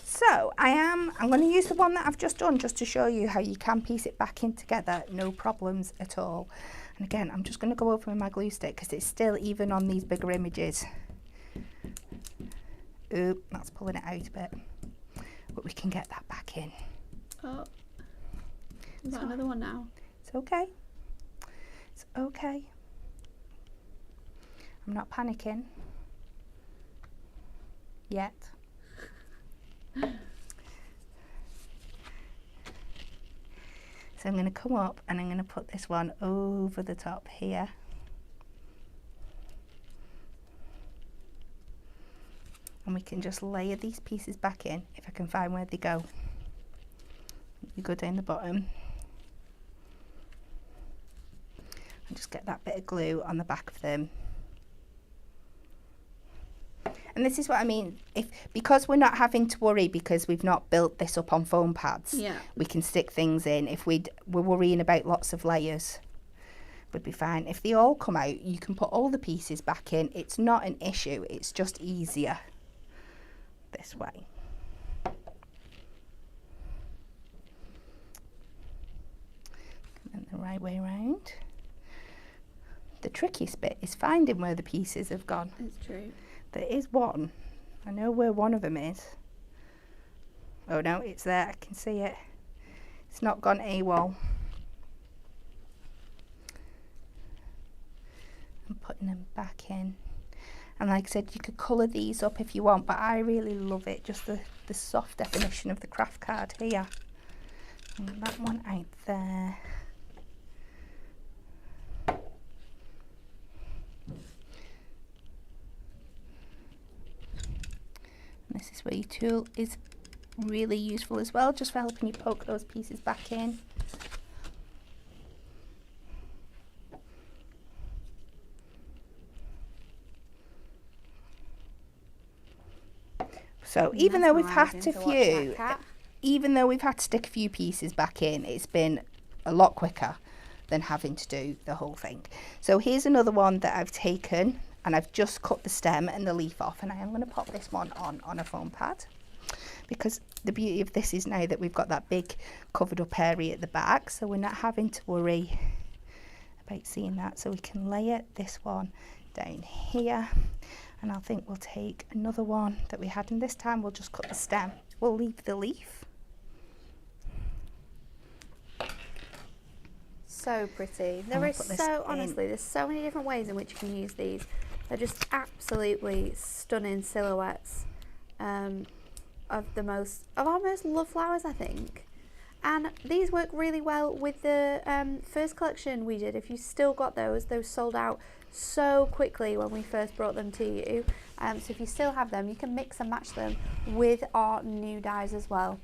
So I'm going to use the one that I've just done just to show you how you can piece it back in together, no problems at all. And again, I'm just going to go over with my glue stick because it's still even on these bigger images. Oop, that's pulling it out a bit. But we can get that back in. Oh, we've got another one now. It's okay. It's okay. I'm not panicking yet. So I'm going to come up and I'm going to put this one over the top here. And we can just layer these pieces back in if I can find where they go. You go down the bottom. And just get that bit of glue on the back of them. And this is what I mean, because we're not having to worry because we've not built this up on foam pads, we can stick things in. If we're worrying about lots of layers, would be fine. If they all come out, you can put all the pieces back in. It's not an issue, it's just easier this way. And the right way around. The trickiest bit is finding where the pieces have gone. It's true. There is one. I know where one of them is. Oh no, it's there. I can see it. It's not gone AWOL. I'm putting them back in. And like I said, you could colour these up if you want, but I really love it. Just the soft definition of the craft card here. And that one out there. This is where your tool is really useful as well, just for helping you poke those pieces back in. So even though we've had to stick a few pieces back in, it's been a lot quicker than having to do the whole thing. So here's another one that I've taken. And I've just cut the stem and the leaf off, and I am going to pop this one on a foam pad, because the beauty of this is now that we've got that big covered up area at the back, so we're not having to worry about seeing that. So we can layer this one down here, and I think we'll take another one that we had, and this time we'll just cut the stem. We'll leave the leaf. So pretty. Honestly, there's so many different ways in which you can use these. They're just absolutely stunning silhouettes of our most loved flowers, I think. And these work really well with the first collection we did. If you still got those sold out so quickly when we first brought them to you. So if you still have them, you can mix and match them with our new dies as well.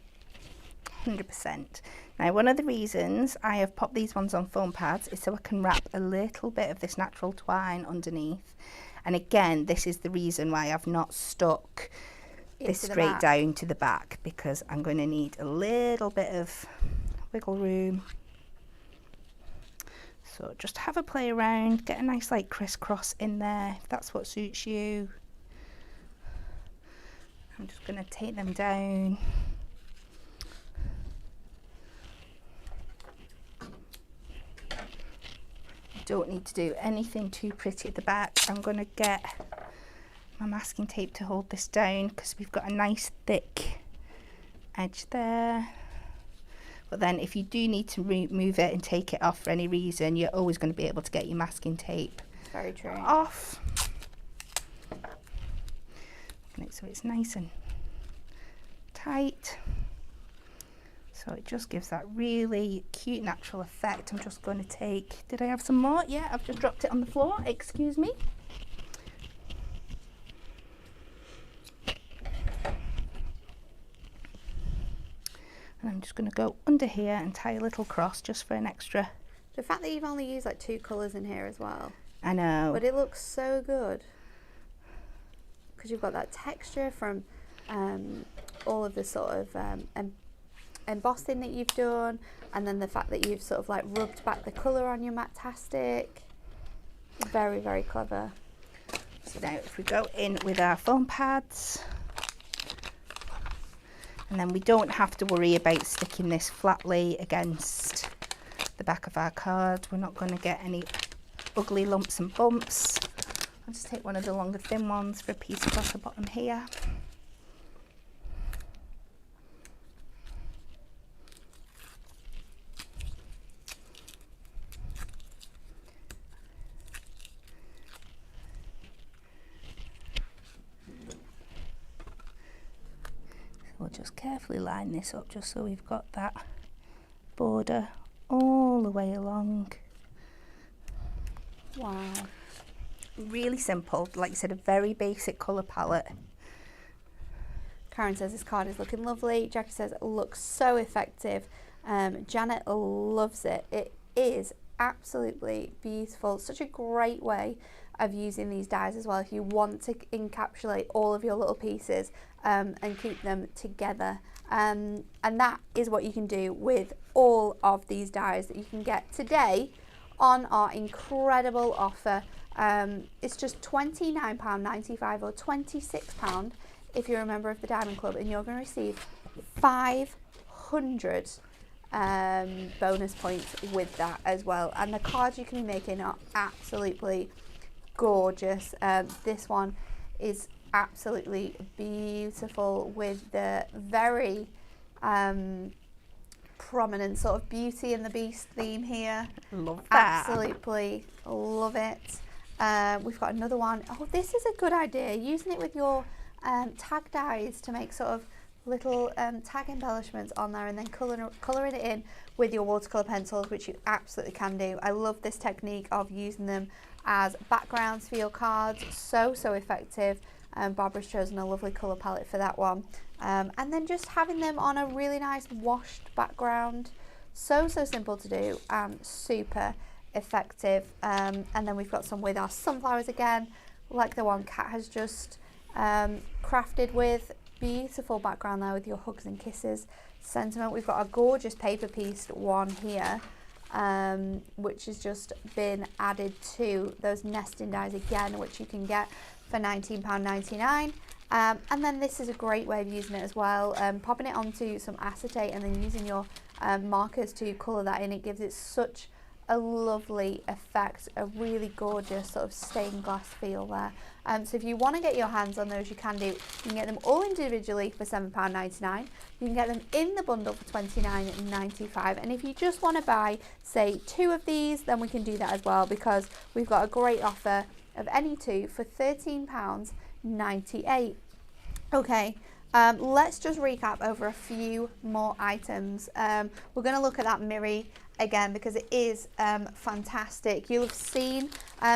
100%. Now, one of the reasons I have popped these ones on foam pads is so I can wrap a little bit of this natural twine underneath, And again, this is the reason why I've not stuck this straight down to the back, because I'm going to need a little bit of wiggle room. So just have a play around, get a nice like crisscross in there if that's what suits you. I'm just going to take them down. Don't need to do anything too pretty at the back. I'm going to get my masking tape to hold this down because we've got a nice thick edge there. But then if you do need to move it and take it off for any reason, you're always going to be able to get your masking tape very true off. So it's nice and tight. So it just gives that really cute natural effect. I'm just going to take, did I have some more? Yeah, I've just dropped it on the floor, excuse me. And I'm just going to go under here and tie a little cross just for an extra. The fact that you've only used like 2 colours in here as well. I know. But it looks so good. Because you've got that texture from all of the sort of embossing that you've done, and then the fact that you've sort of like rubbed back the colour on your Matastic. Very, very clever. So now if we go in with our foam pads, and then we don't have to worry about sticking this flatly against the back of our card. We're not going to get any ugly lumps and bumps. I'll just take one of the longer thin ones for a piece across the bottom here. We'll just carefully line this up just so we've got that border all the way along. Wow. Really simple, like you said, a very basic colour palette. Karen says this card is looking lovely. Jackie says it looks so effective. Janet loves it. It is absolutely beautiful. Such a great way of using these dies as well if you want to encapsulate all of your little pieces and keep them together. And that is what you can do with all of these dies that you can get today on our incredible offer. It's just £29.95 or £26 if you're a member of the Diamond Club, and you're going to receive 500 bonus points with that as well. And the cards you can be making are absolutely gorgeous. This one is absolutely beautiful with the very prominent sort of Beauty and the Beast theme here. Love that. Absolutely love it. We've got another one. Oh, this is a good idea. Using it with your tag dies to make sort of little tag embellishments on there, and then colouring it in with your watercolour pencils, which you absolutely can do. I love this technique of using them as backgrounds for your cards. So effective. Barbara's chosen a lovely colour palette for that one. And then just having them on a really nice washed background. So simple to do and super effective. And then we've got some with our sunflowers again, like the one Kat has just crafted with. Beautiful background there with your hugs and kisses sentiment. We've got a gorgeous paper piece one here, which has just been added to those nesting dies again, which you can get for £19.99. And then this is a great way of using it as well, popping it onto some acetate and then using your markers to colour that in. It gives it such a lovely effect, a really gorgeous sort of stained glass feel there. So if you want to get your hands on those, you can do. You can get them all individually for £7.99. You can get them in the bundle for £29.95. And if you just want to buy, say, 2 of these, then we can do that as well, because we've got a great offer of any 2 for £13.98. Okay, let's just recap over a few more items. We're going to look at that Miri again because it is fantastic. You'll have seen,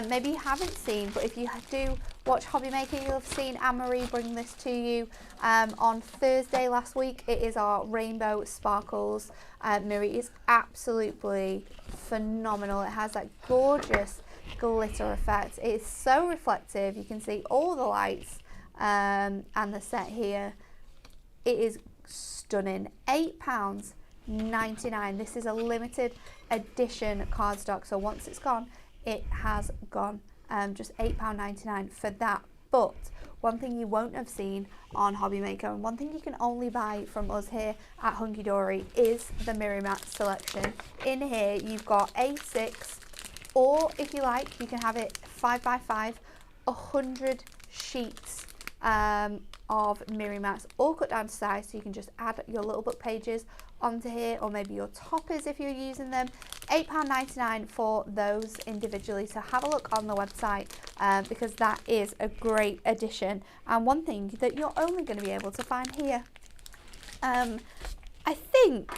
maybe you haven't seen, but if you do watch Hobby Maker, you'll have seen Anne-Marie bring this to you on Thursday last week. It is our Rainbow Sparkles Miri. It's absolutely phenomenal. It has that gorgeous glitter effect. It is so reflective. You can see all the lights and the set here. It is stunning. £8.99. This is a limited edition cardstock, so once it's gone, it has gone. Just £8.99 for that. But one thing you won't have seen on Hobby Maker, and one thing you can only buy from us here at Hunky Dory, is the Mirror Mat selection. In here you've got A6, or if you like you can have it 5x5, 100 sheets of Mirror Mats, all cut down to size, so you can just add your little book pages onto here, or maybe your toppers if you're using them. £8.99 for those individually, so have a look on the website because that is a great addition, and one thing that you're only going to be able to find here. I think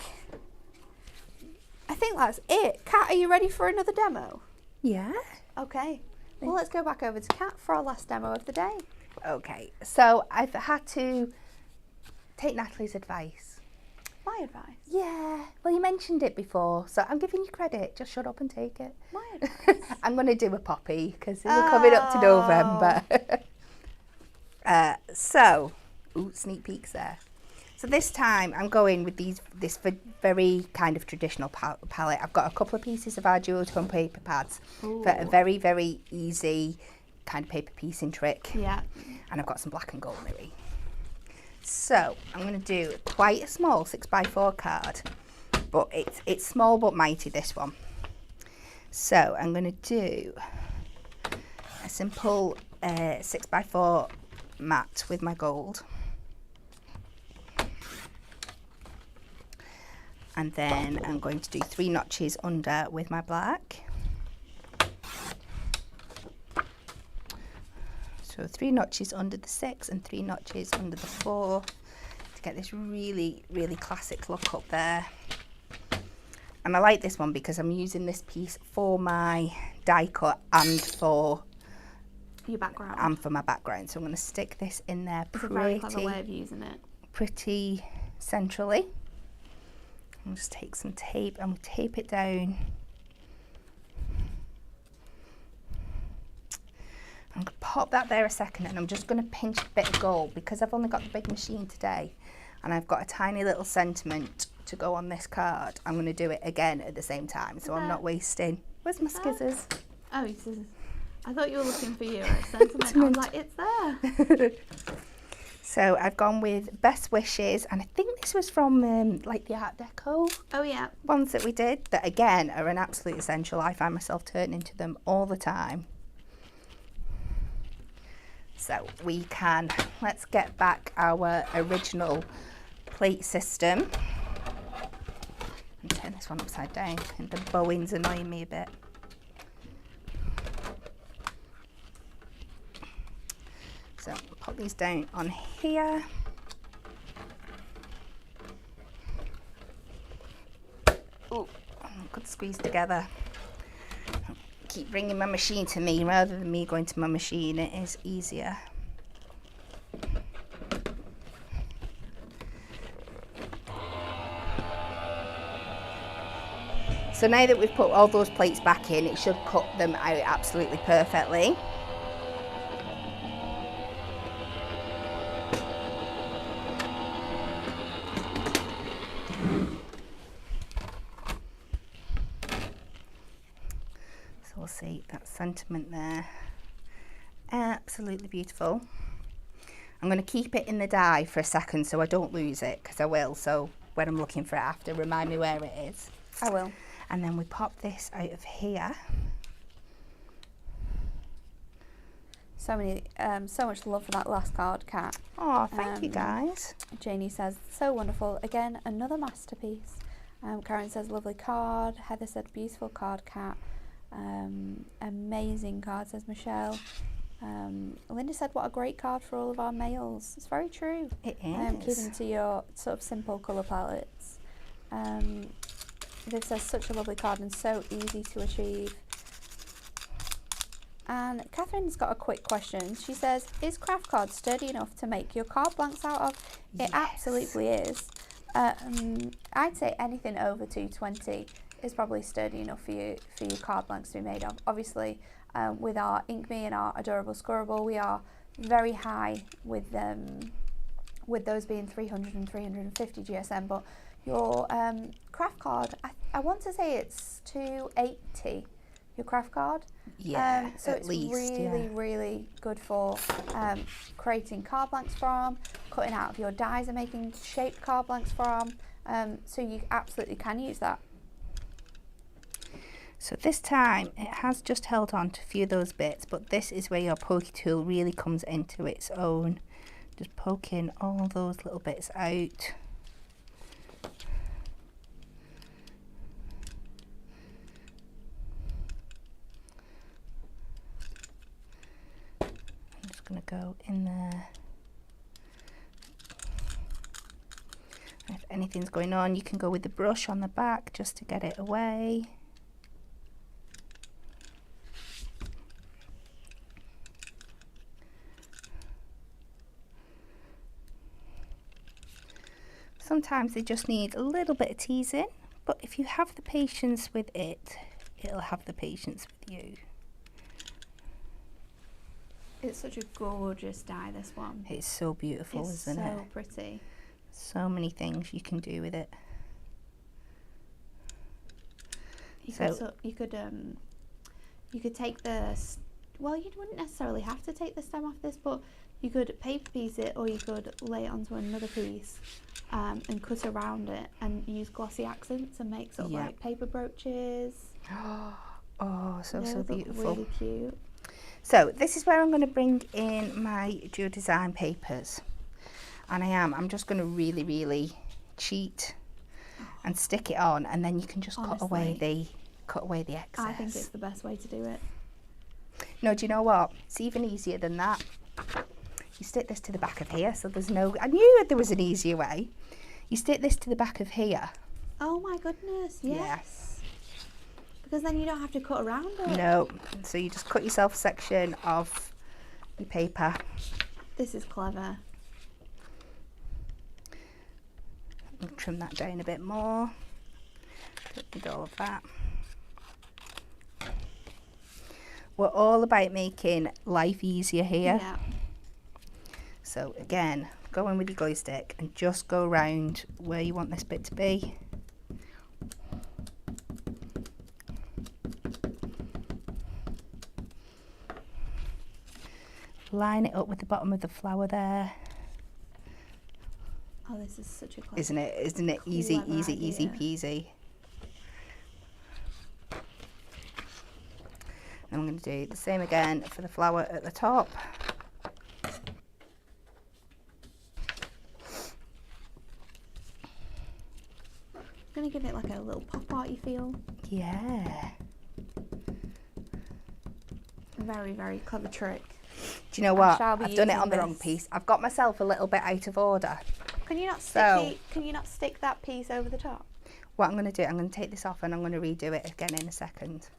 that's it. Kat, are you ready for another demo? Yeah. Okay, well let's go back over to Kat for our last demo of the day. Okay, so I've had to take Natalie's advice. My advice? Yeah, well, you mentioned it before, so I'm giving you credit. Just shut up and take it. My advice? I'm going to do a poppy because we're coming up to November. Sneak peeks there. So this time I'm going with this very kind of traditional palette. I've got a couple of pieces of our duotone paper pads for a very, very easy kind of paper piecing trick. Yeah. And I've got some black and gold mirror. So I'm going to do quite a small 6x4 card, but it's small but mighty, this one. So I'm going to do a simple 6x4 mat with my gold. And then I'm going to do 3 notches under with my black. So 3 notches under the 6 and 3 notches under the 4 to get this really, really classic look up there. And I like this one because I'm using this piece for my die cut and for your background. And for my background. So I'm going to stick this in there It's a very clever way of using it. Pretty centrally. I'll just take some tape and we'll tape it down. I'm going to pop that there a second, and I'm just going to pinch a bit of gold because I've only got the big machine today and I've got a tiny little sentiment to go on this card. I'm going to do it again at the same time, so I'm not wasting. Where's my scissors? Oh, your scissors. I thought you were looking for your sentiment. I was like, it's there. So I've gone with Best Wishes, and I think this was from like the Art Deco. Oh yeah. Ones that we did, that again are an absolute essential. I find myself turning to them all the time. So let's get back our original plate system. And turn this one upside down, and the bowing's annoying me a bit. So pop these down on here. Oh, good squeeze together. Keep bringing my machine to me rather than me going to my machine. It is easier. So now that we've put all those plates back in, it should cut them out absolutely perfectly. So we'll see that sentiment there. Absolutely beautiful. I'm going to keep it in the die for a second so I don't lose it, because I will. So when I'm looking for it after, remind me where it is. I will. And then we pop this out of here. So much love for that last card, Kat. Oh, thank you guys. Janie says, so wonderful. Again, another masterpiece. Karen says, lovely card. Heather said, beautiful card, Kat. Amazing card, says Michelle. Linda said, what a great card for all of our males. It's very true. It is. Keeping to your sort of simple colour palettes. Viv says, such a lovely card and so easy to achieve. And Catherine's got a quick question. She says, is craft card sturdy enough to make your card blanks out of? It absolutely is. I'd say anything over 220 is probably sturdy enough for your card blanks to be made of. Obviously, with our Ink.Me and our Adorable Scorable, we are very high with those being 300 and 350 GSM, but your craft card, I want to say it's 280, your craft card. Yeah, so at it's least, really, really good for creating card blanks from, cutting out of your dies and making shaped card blanks from. So you absolutely can use that. So this time it has just held on to a few of those bits, but this is where your pokey tool really comes into its own. Just poking all those little bits out. I'm just going to go in there. And if anything's going on, you can go with the brush on the back just to get it away. Sometimes they just need a little bit of teasing, but if you have the patience with it, it'll have the patience with you. It's such a gorgeous die, this one. It's so beautiful, isn't it? It's so pretty. So many things you can do with it. You could take the, well, you wouldn't necessarily have to take the stem off this, but you could paper piece it, or you could lay it onto another piece and cut around it and use glossy accents and make sort of like paper brooches. Oh, so beautiful. Really cute. So this is where I'm going to bring in my Duo Design papers, and I'm just going to really, really cheat and stick it on, and then you can just cut away the excess. I think it's the best way to do it. No, do you know what? It's even easier than that. You stick this to the back of here, so there's no, I knew there was an easier way. You stick this to the back of here. Oh my goodness, yes. Because then you don't have to cut around it. No, so you just cut yourself a section of your paper. This is clever. I'll trim that down a bit more. Don't need all of that. We're all about making life easier here. Yeah. So again, go in with your glue stick and just go around where you want this bit to be. Line it up with the bottom of the flower there. Oh, this is such a clever. Isn't it? Isn't it easy, easy, idea. easy peasy? And I'm going to do the same again for the flower at the top. I'm going to give it like a little pop arty feel. Yeah. Very, very clever trick. Do you know what? shall be I've done it using on the wrong this. piece. I've got myself a little bit out of order. Can you not stick that piece over the top? What I'm going to do, I'm going to take this off and I'm going to redo it again in a second.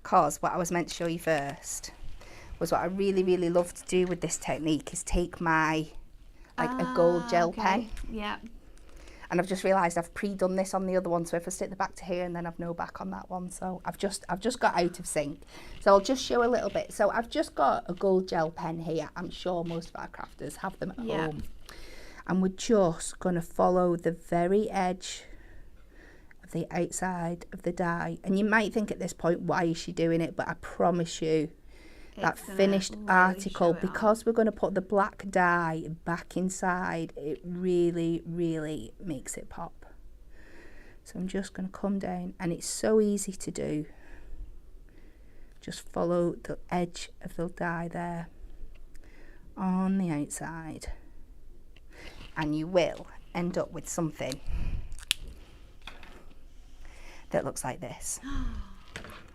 Because what I was meant to show you first was what I really, really love to do with this technique is take my, a gold gel pen. Yeah. And I've just realised I've pre-done this on the other one, so if I stick the back to here and then I've no back on that one, so I've just got out of sync. So I'll just show a little bit. So I've just got a gold gel pen here. I'm sure most of our crafters have them at home. And we're just going to follow the very edge of the outside of the die. And you might think at this point, why is she doing it? But I promise you, that finished really article, because we're going to put the black dye back inside, it really, really makes it pop. So I'm just going to come down, and it's so easy to do. Just follow the edge of the dye there on the outside, and you will end up with something that looks like this.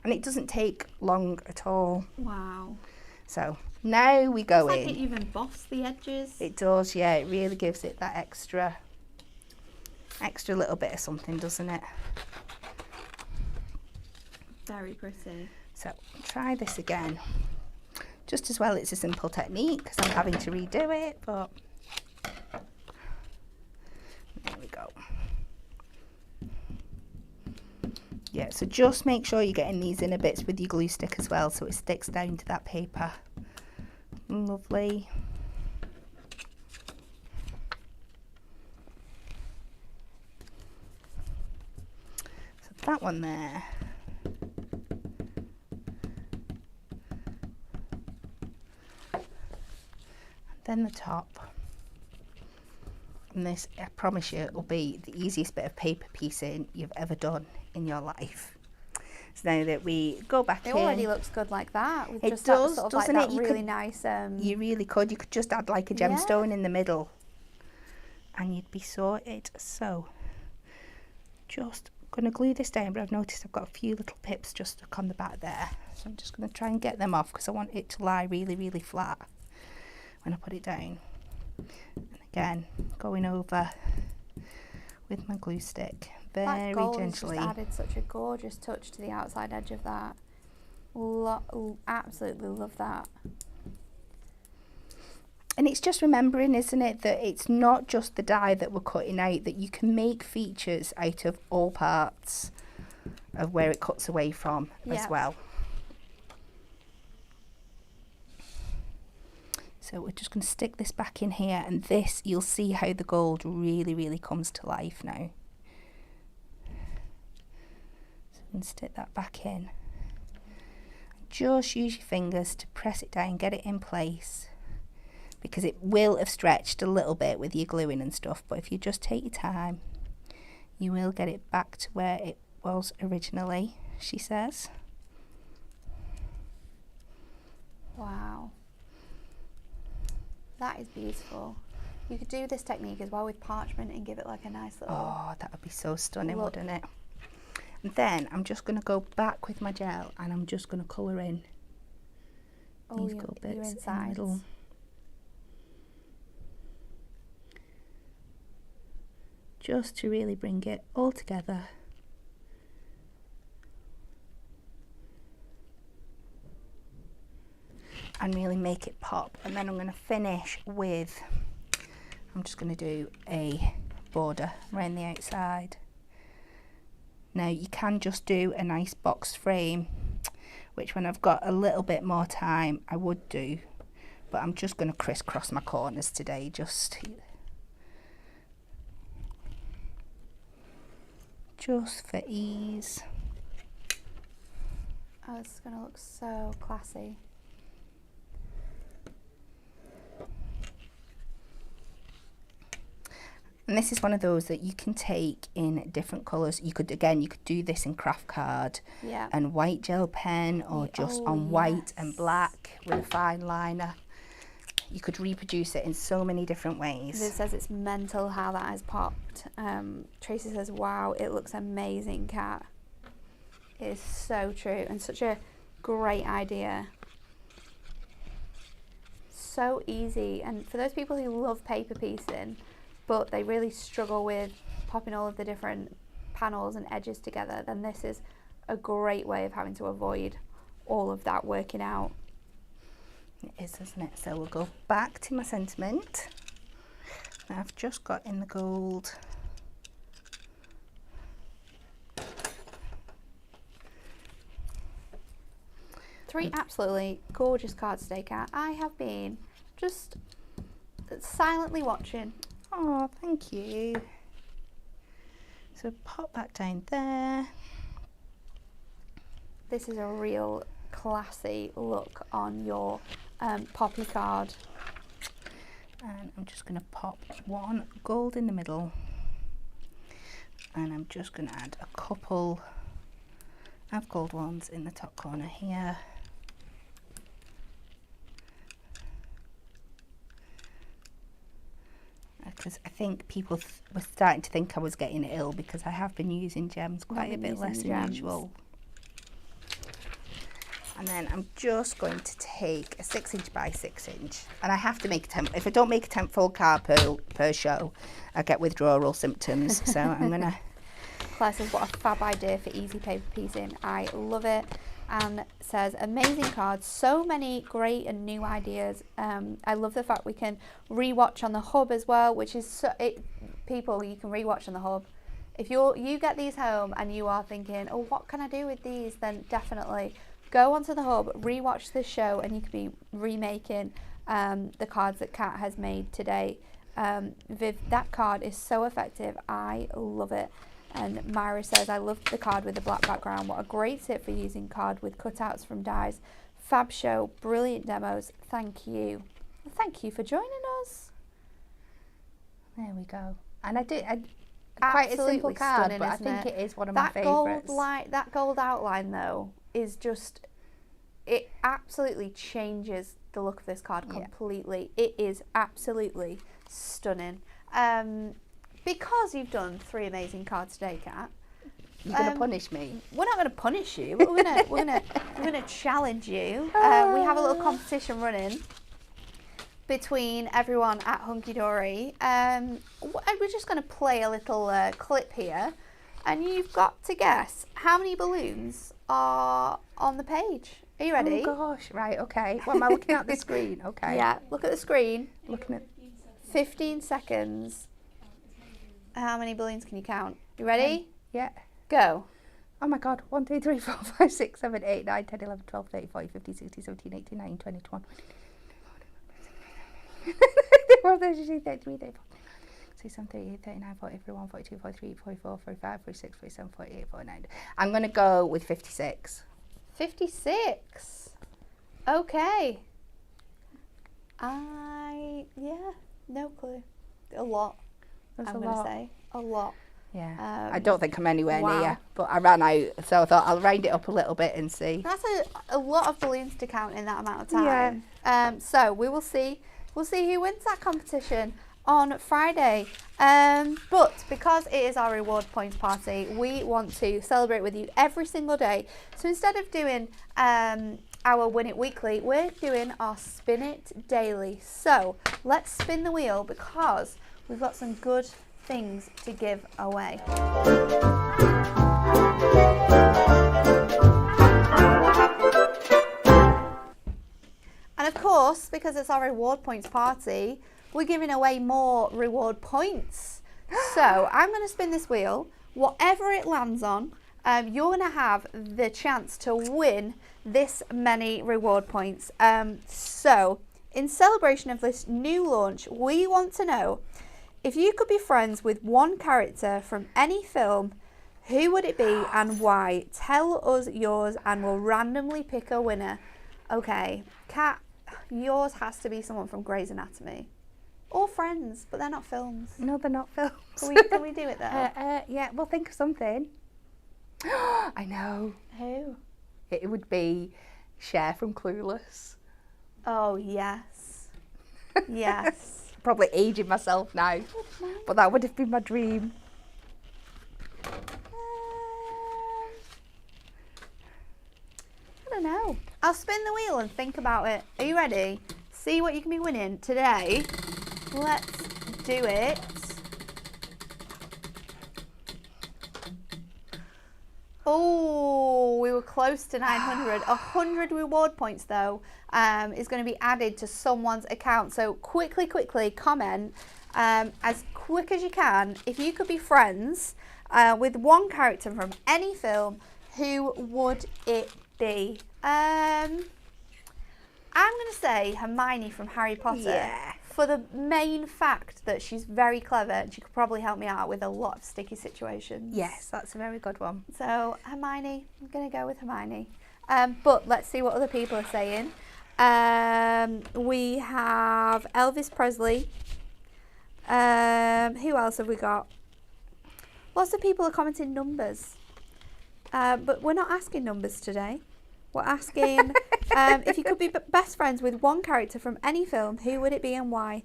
And it doesn't take long at all. Wow. So now we go it's in. Like it even buffs the edges. It does, yeah. It really gives it that extra little bit of something, doesn't it? Very pretty. So try this again. Just as well, it's a simple technique because I'm having to redo it, but there we go. Yeah, so just make sure you're getting these inner bits with your glue stick as well, so it sticks down to that paper. Lovely. So that one there. And then the top. And this, I promise you, will be the easiest bit of paper piecing you've ever done in your life. So now that we go back in. It already looks good like that. With It just does, that sort of doesn't like it? that You really could, nice. you really could. You could just add like a gemstone in the middle. And you'd be sorted. So, just going to glue this down, but I've noticed I've got a few little pips just stuck on the back there. So I'm just going to try and get them off because I want it to lie really, really flat when I put it down. And again, going over with my glue stick very that gold gently. Has just added such a gorgeous touch to the outside edge of that. Absolutely love that. And it's just remembering, isn't it, that it's not just the die that we're cutting out, that you can make features out of all parts of where it cuts away from as well. So we're just going to stick this back in here, and this, you'll see how the gold really, really comes to life now. So we can stick that back in. Just use your fingers to press it down, get it in place, because it will have stretched a little bit with your gluing and stuff, but if you just take your time, you will get it back to where it was originally, she says. Wow. That is beautiful. You could do this technique as well with parchment and give it like a nice little... Oh, that would be so stunning, look. wouldn't it? And then I'm just going to go back with my gel and I'm just going to colour in these gold bits in the middle. Just to really bring it all together. And really make it pop. And then I'm going to finish with, I'm just going to do a border around the outside. Now you can just do a nice box frame, which when I've got a little bit more time I would do, but I'm just going to crisscross my corners today, just for ease. Oh, this is going to look so classy. And this is one of those that you can take in different colours. You could, again, you could do this in craft card and white gel pen, or just on white and black with a fine liner. You could reproduce it in so many different ways. It says it's mental how that has popped. Tracy says, wow, it looks amazing, Kat. It is so true and such a great idea. So easy. And for those people who love paper piecing, but they really struggle with popping all of the different panels and edges together, then this is a great way of having to avoid all of that working out. It is, isn't it? So we'll go back to my sentiment. Now I've just got in the gold. Three absolutely gorgeous cards today, Kat. I have been just silently watching. Oh, thank you. So pop that down there. This is a real classy look on your poppy card. And I'm just going to pop one gold in the middle. And I'm just going to add a couple of gold ones in the top corner here. Because I think people were starting to think I was getting ill, because I have been using gems quite a bit less than usual. And then I'm just going to take a 6" by 6", and I have to make a 10. If I don't make a 10 full card per show, I get withdrawal symptoms. So I'm gonna. Claire says, what a fab idea for easy paper piecing. I love it. And says, amazing cards, so many great and new ideas. I love the fact we can rewatch on the hub as well, which is people you can rewatch on the hub. If you get these home and you are thinking, oh, what can I do with these? Then definitely go onto the hub, rewatch this show, and you could be remaking the cards that Kat has made today. Viv, that card is so effective. I love it. And Myra says, I love the card with the black background. What a great tip for using card with cutouts from dies. Fab show, brilliant demos. Thank you. Thank you for joining us. There we go. And I quite Absolutely a simple card, stunning, but I isn't think it? it is one of my favourites. That gold outline though is just, it absolutely changes the look of this card completely. It is absolutely stunning. Because you've done 3 amazing cards today, Kat. You're gonna punish me. We're not gonna punish you. But we're gonna challenge you. We have a little competition running between everyone at Hunky Dory. We're just gonna play a little clip here, and you've got to guess how many balloons are on the page. Are you ready? Oh gosh, right, okay. What am I looking at the screen? Okay. Yeah, look at the screen. Looking at 15 seconds. How many balloons can you count? You ready? Yeah. Go. Oh my god. 1, 2, 3, 4, 5, 6, 7, 8, 9, 10, 11, 12, 13, 14, 15, 16, 17, 18, 19, 20, 21, 22, 33, 34, 37, 38, 39, 40, 41, 42, 43, 44, 45, 46, 47, 48, 49. I'm going to go with 56. 56. Okay. No clue. A lot. That's I'm going to say a lot. Yeah. I don't think I'm anywhere near, but I ran out, so I thought I'll round it up a little bit and see. That's a lot of balloons to count in that amount of time. Yeah. So we will see. We'll see who wins that competition on Friday. But because it is our reward points party, we want to celebrate with you every single day. So instead of doing our Win It Weekly, we're doing our Spin It Daily. So let's spin the wheel because we've got some good things to give away. And of course, because it's our reward points party, we're giving away more reward points. So I'm going to spin this wheel. Whatever it lands on, you're going to have the chance to win this many reward points. So in celebration of this new launch, we want to know, if you could be friends with one character from any film, who would it be and why? Tell us yours and we'll randomly pick a winner. Okay, Kat, yours has to be someone from Grey's Anatomy. Or Friends, but they're not films. No, they're not films. Can we do it though? Yeah, we'll think of something. I know. Who? It would be Cher from Clueless. Oh, yes. Yes. Probably aging myself now, but that would have been my dream. I don't know. I'll spin the wheel and think about it. Are you ready? See what you can be winning today. Let's do it. Oh, we were close to 900. 100 reward points though is going to be added to someone's account. So quickly comment as quick as you can. If you could be friends with one character from any film, who would it be? I'm going to say Hermione from Harry Potter. Yeah. For the main fact that she's very clever and she could probably help me out with a lot of sticky situations. Yes, that's a very good one. So Hermione, I'm going to go with Hermione. But let's see what other people are saying. We have Elvis Presley. Who else have we got? Lots of people are commenting numbers. But we're not asking numbers today. We're asking if you could be best friends with one character from any film, who would it be and why?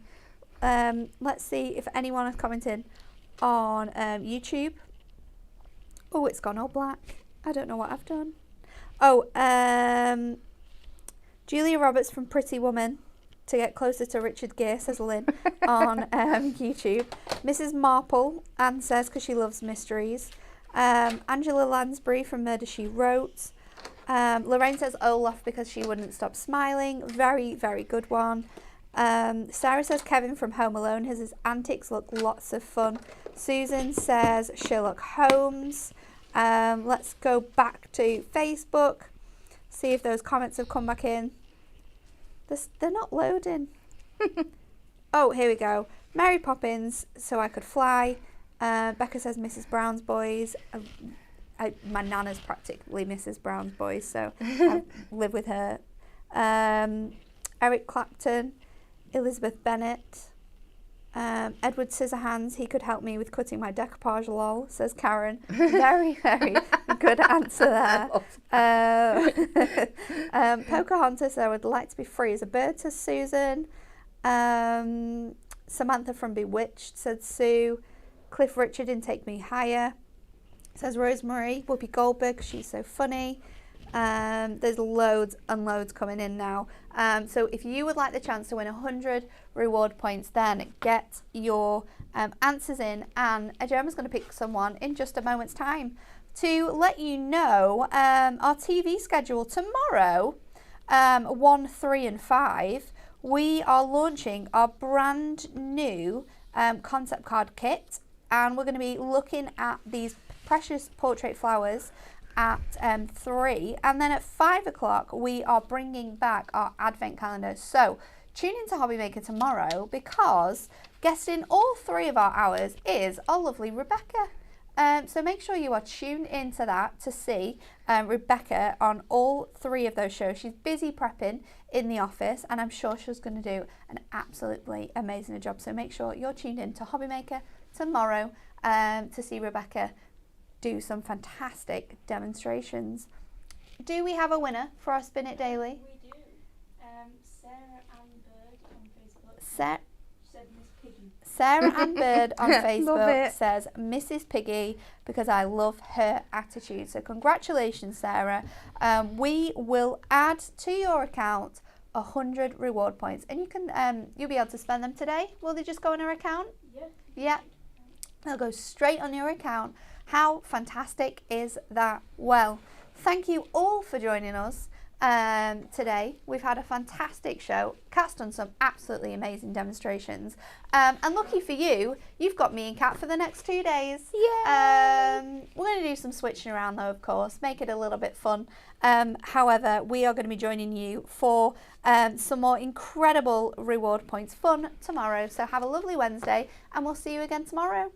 Let's see if anyone has commented on YouTube. Oh, it's gone all black. I don't know what I've done. Oh, Julia Roberts from Pretty Woman, to get closer to Richard Gere, says Lynn on YouTube. Mrs. Marple, Anne says, because she loves mysteries. Angela Lansbury from Murder, She Wrote. Lorraine says Olaf because she wouldn't stop smiling. Very, very good one. Sarah says Kevin from Home Alone. His antics look lots of fun. Susan says Sherlock Holmes. Let's go back to Facebook, see if those comments have come back in. They're not loading. Oh, here we go. Mary Poppins, So I Could Fly. Becca says Mrs. Brown's Boys. My nana's practically Mrs. Brown's Boys, so I live with her. Eric Clapton, Elizabeth Bennett. Edward Scissorhands, he could help me with cutting my decoupage, lol, says Karen. Very, very good answer there. Pocahontas, I would like to be free as a bird, says Susan. Samantha from Bewitched, said Sue. Cliff Richard in Take Me Higher, says Rosemary. Whoopi Goldberg, she's so funny. There's loads and loads coming in now. So if you would like the chance to win 100 reward points, then get your answers in, and Gemma's going to pick someone in just a moment's time. To let you know, our TV schedule tomorrow, 1, 3 and 5, we are launching our brand new concept card kit, and we're going to be looking at these precious portrait flowers at 3, and then at 5 o'clock we are bringing back our advent calendar. So tune into Hobby Maker tomorrow, because guesting all 3 of our hours is our lovely Rebecca. So make sure you are tuned into that to see Rebecca on all 3 of those shows. She's busy prepping in the office, and I'm sure she's going to do an absolutely amazing job. So make sure you're tuned in to Hobby Maker tomorrow to see Rebecca do some fantastic demonstrations. Do we have a winner for our Spin It Daily? We do. Sarah Ann Bird on Facebook. Said Miss Piggy. Sarah Ann Bird on Love Facebook it. says Mrs. Piggy, because I love her attitude. So congratulations, Sarah. We will add to your account 100 reward points, and you can you'll be able to spend them today. Will they just go on our account? Yeah. Yeah. They'll go straight on your account. How fantastic is that? Well, thank you all for joining us today. We've had a fantastic show. Kat's done some absolutely amazing demonstrations. And lucky for you, you've got me and Kat for the next 2 days. Yay! We're going to do some switching around though, of course, make it a little bit fun. However, we are going to be joining you for some more incredible reward points fun tomorrow. So have a lovely Wednesday, and we'll see you again tomorrow.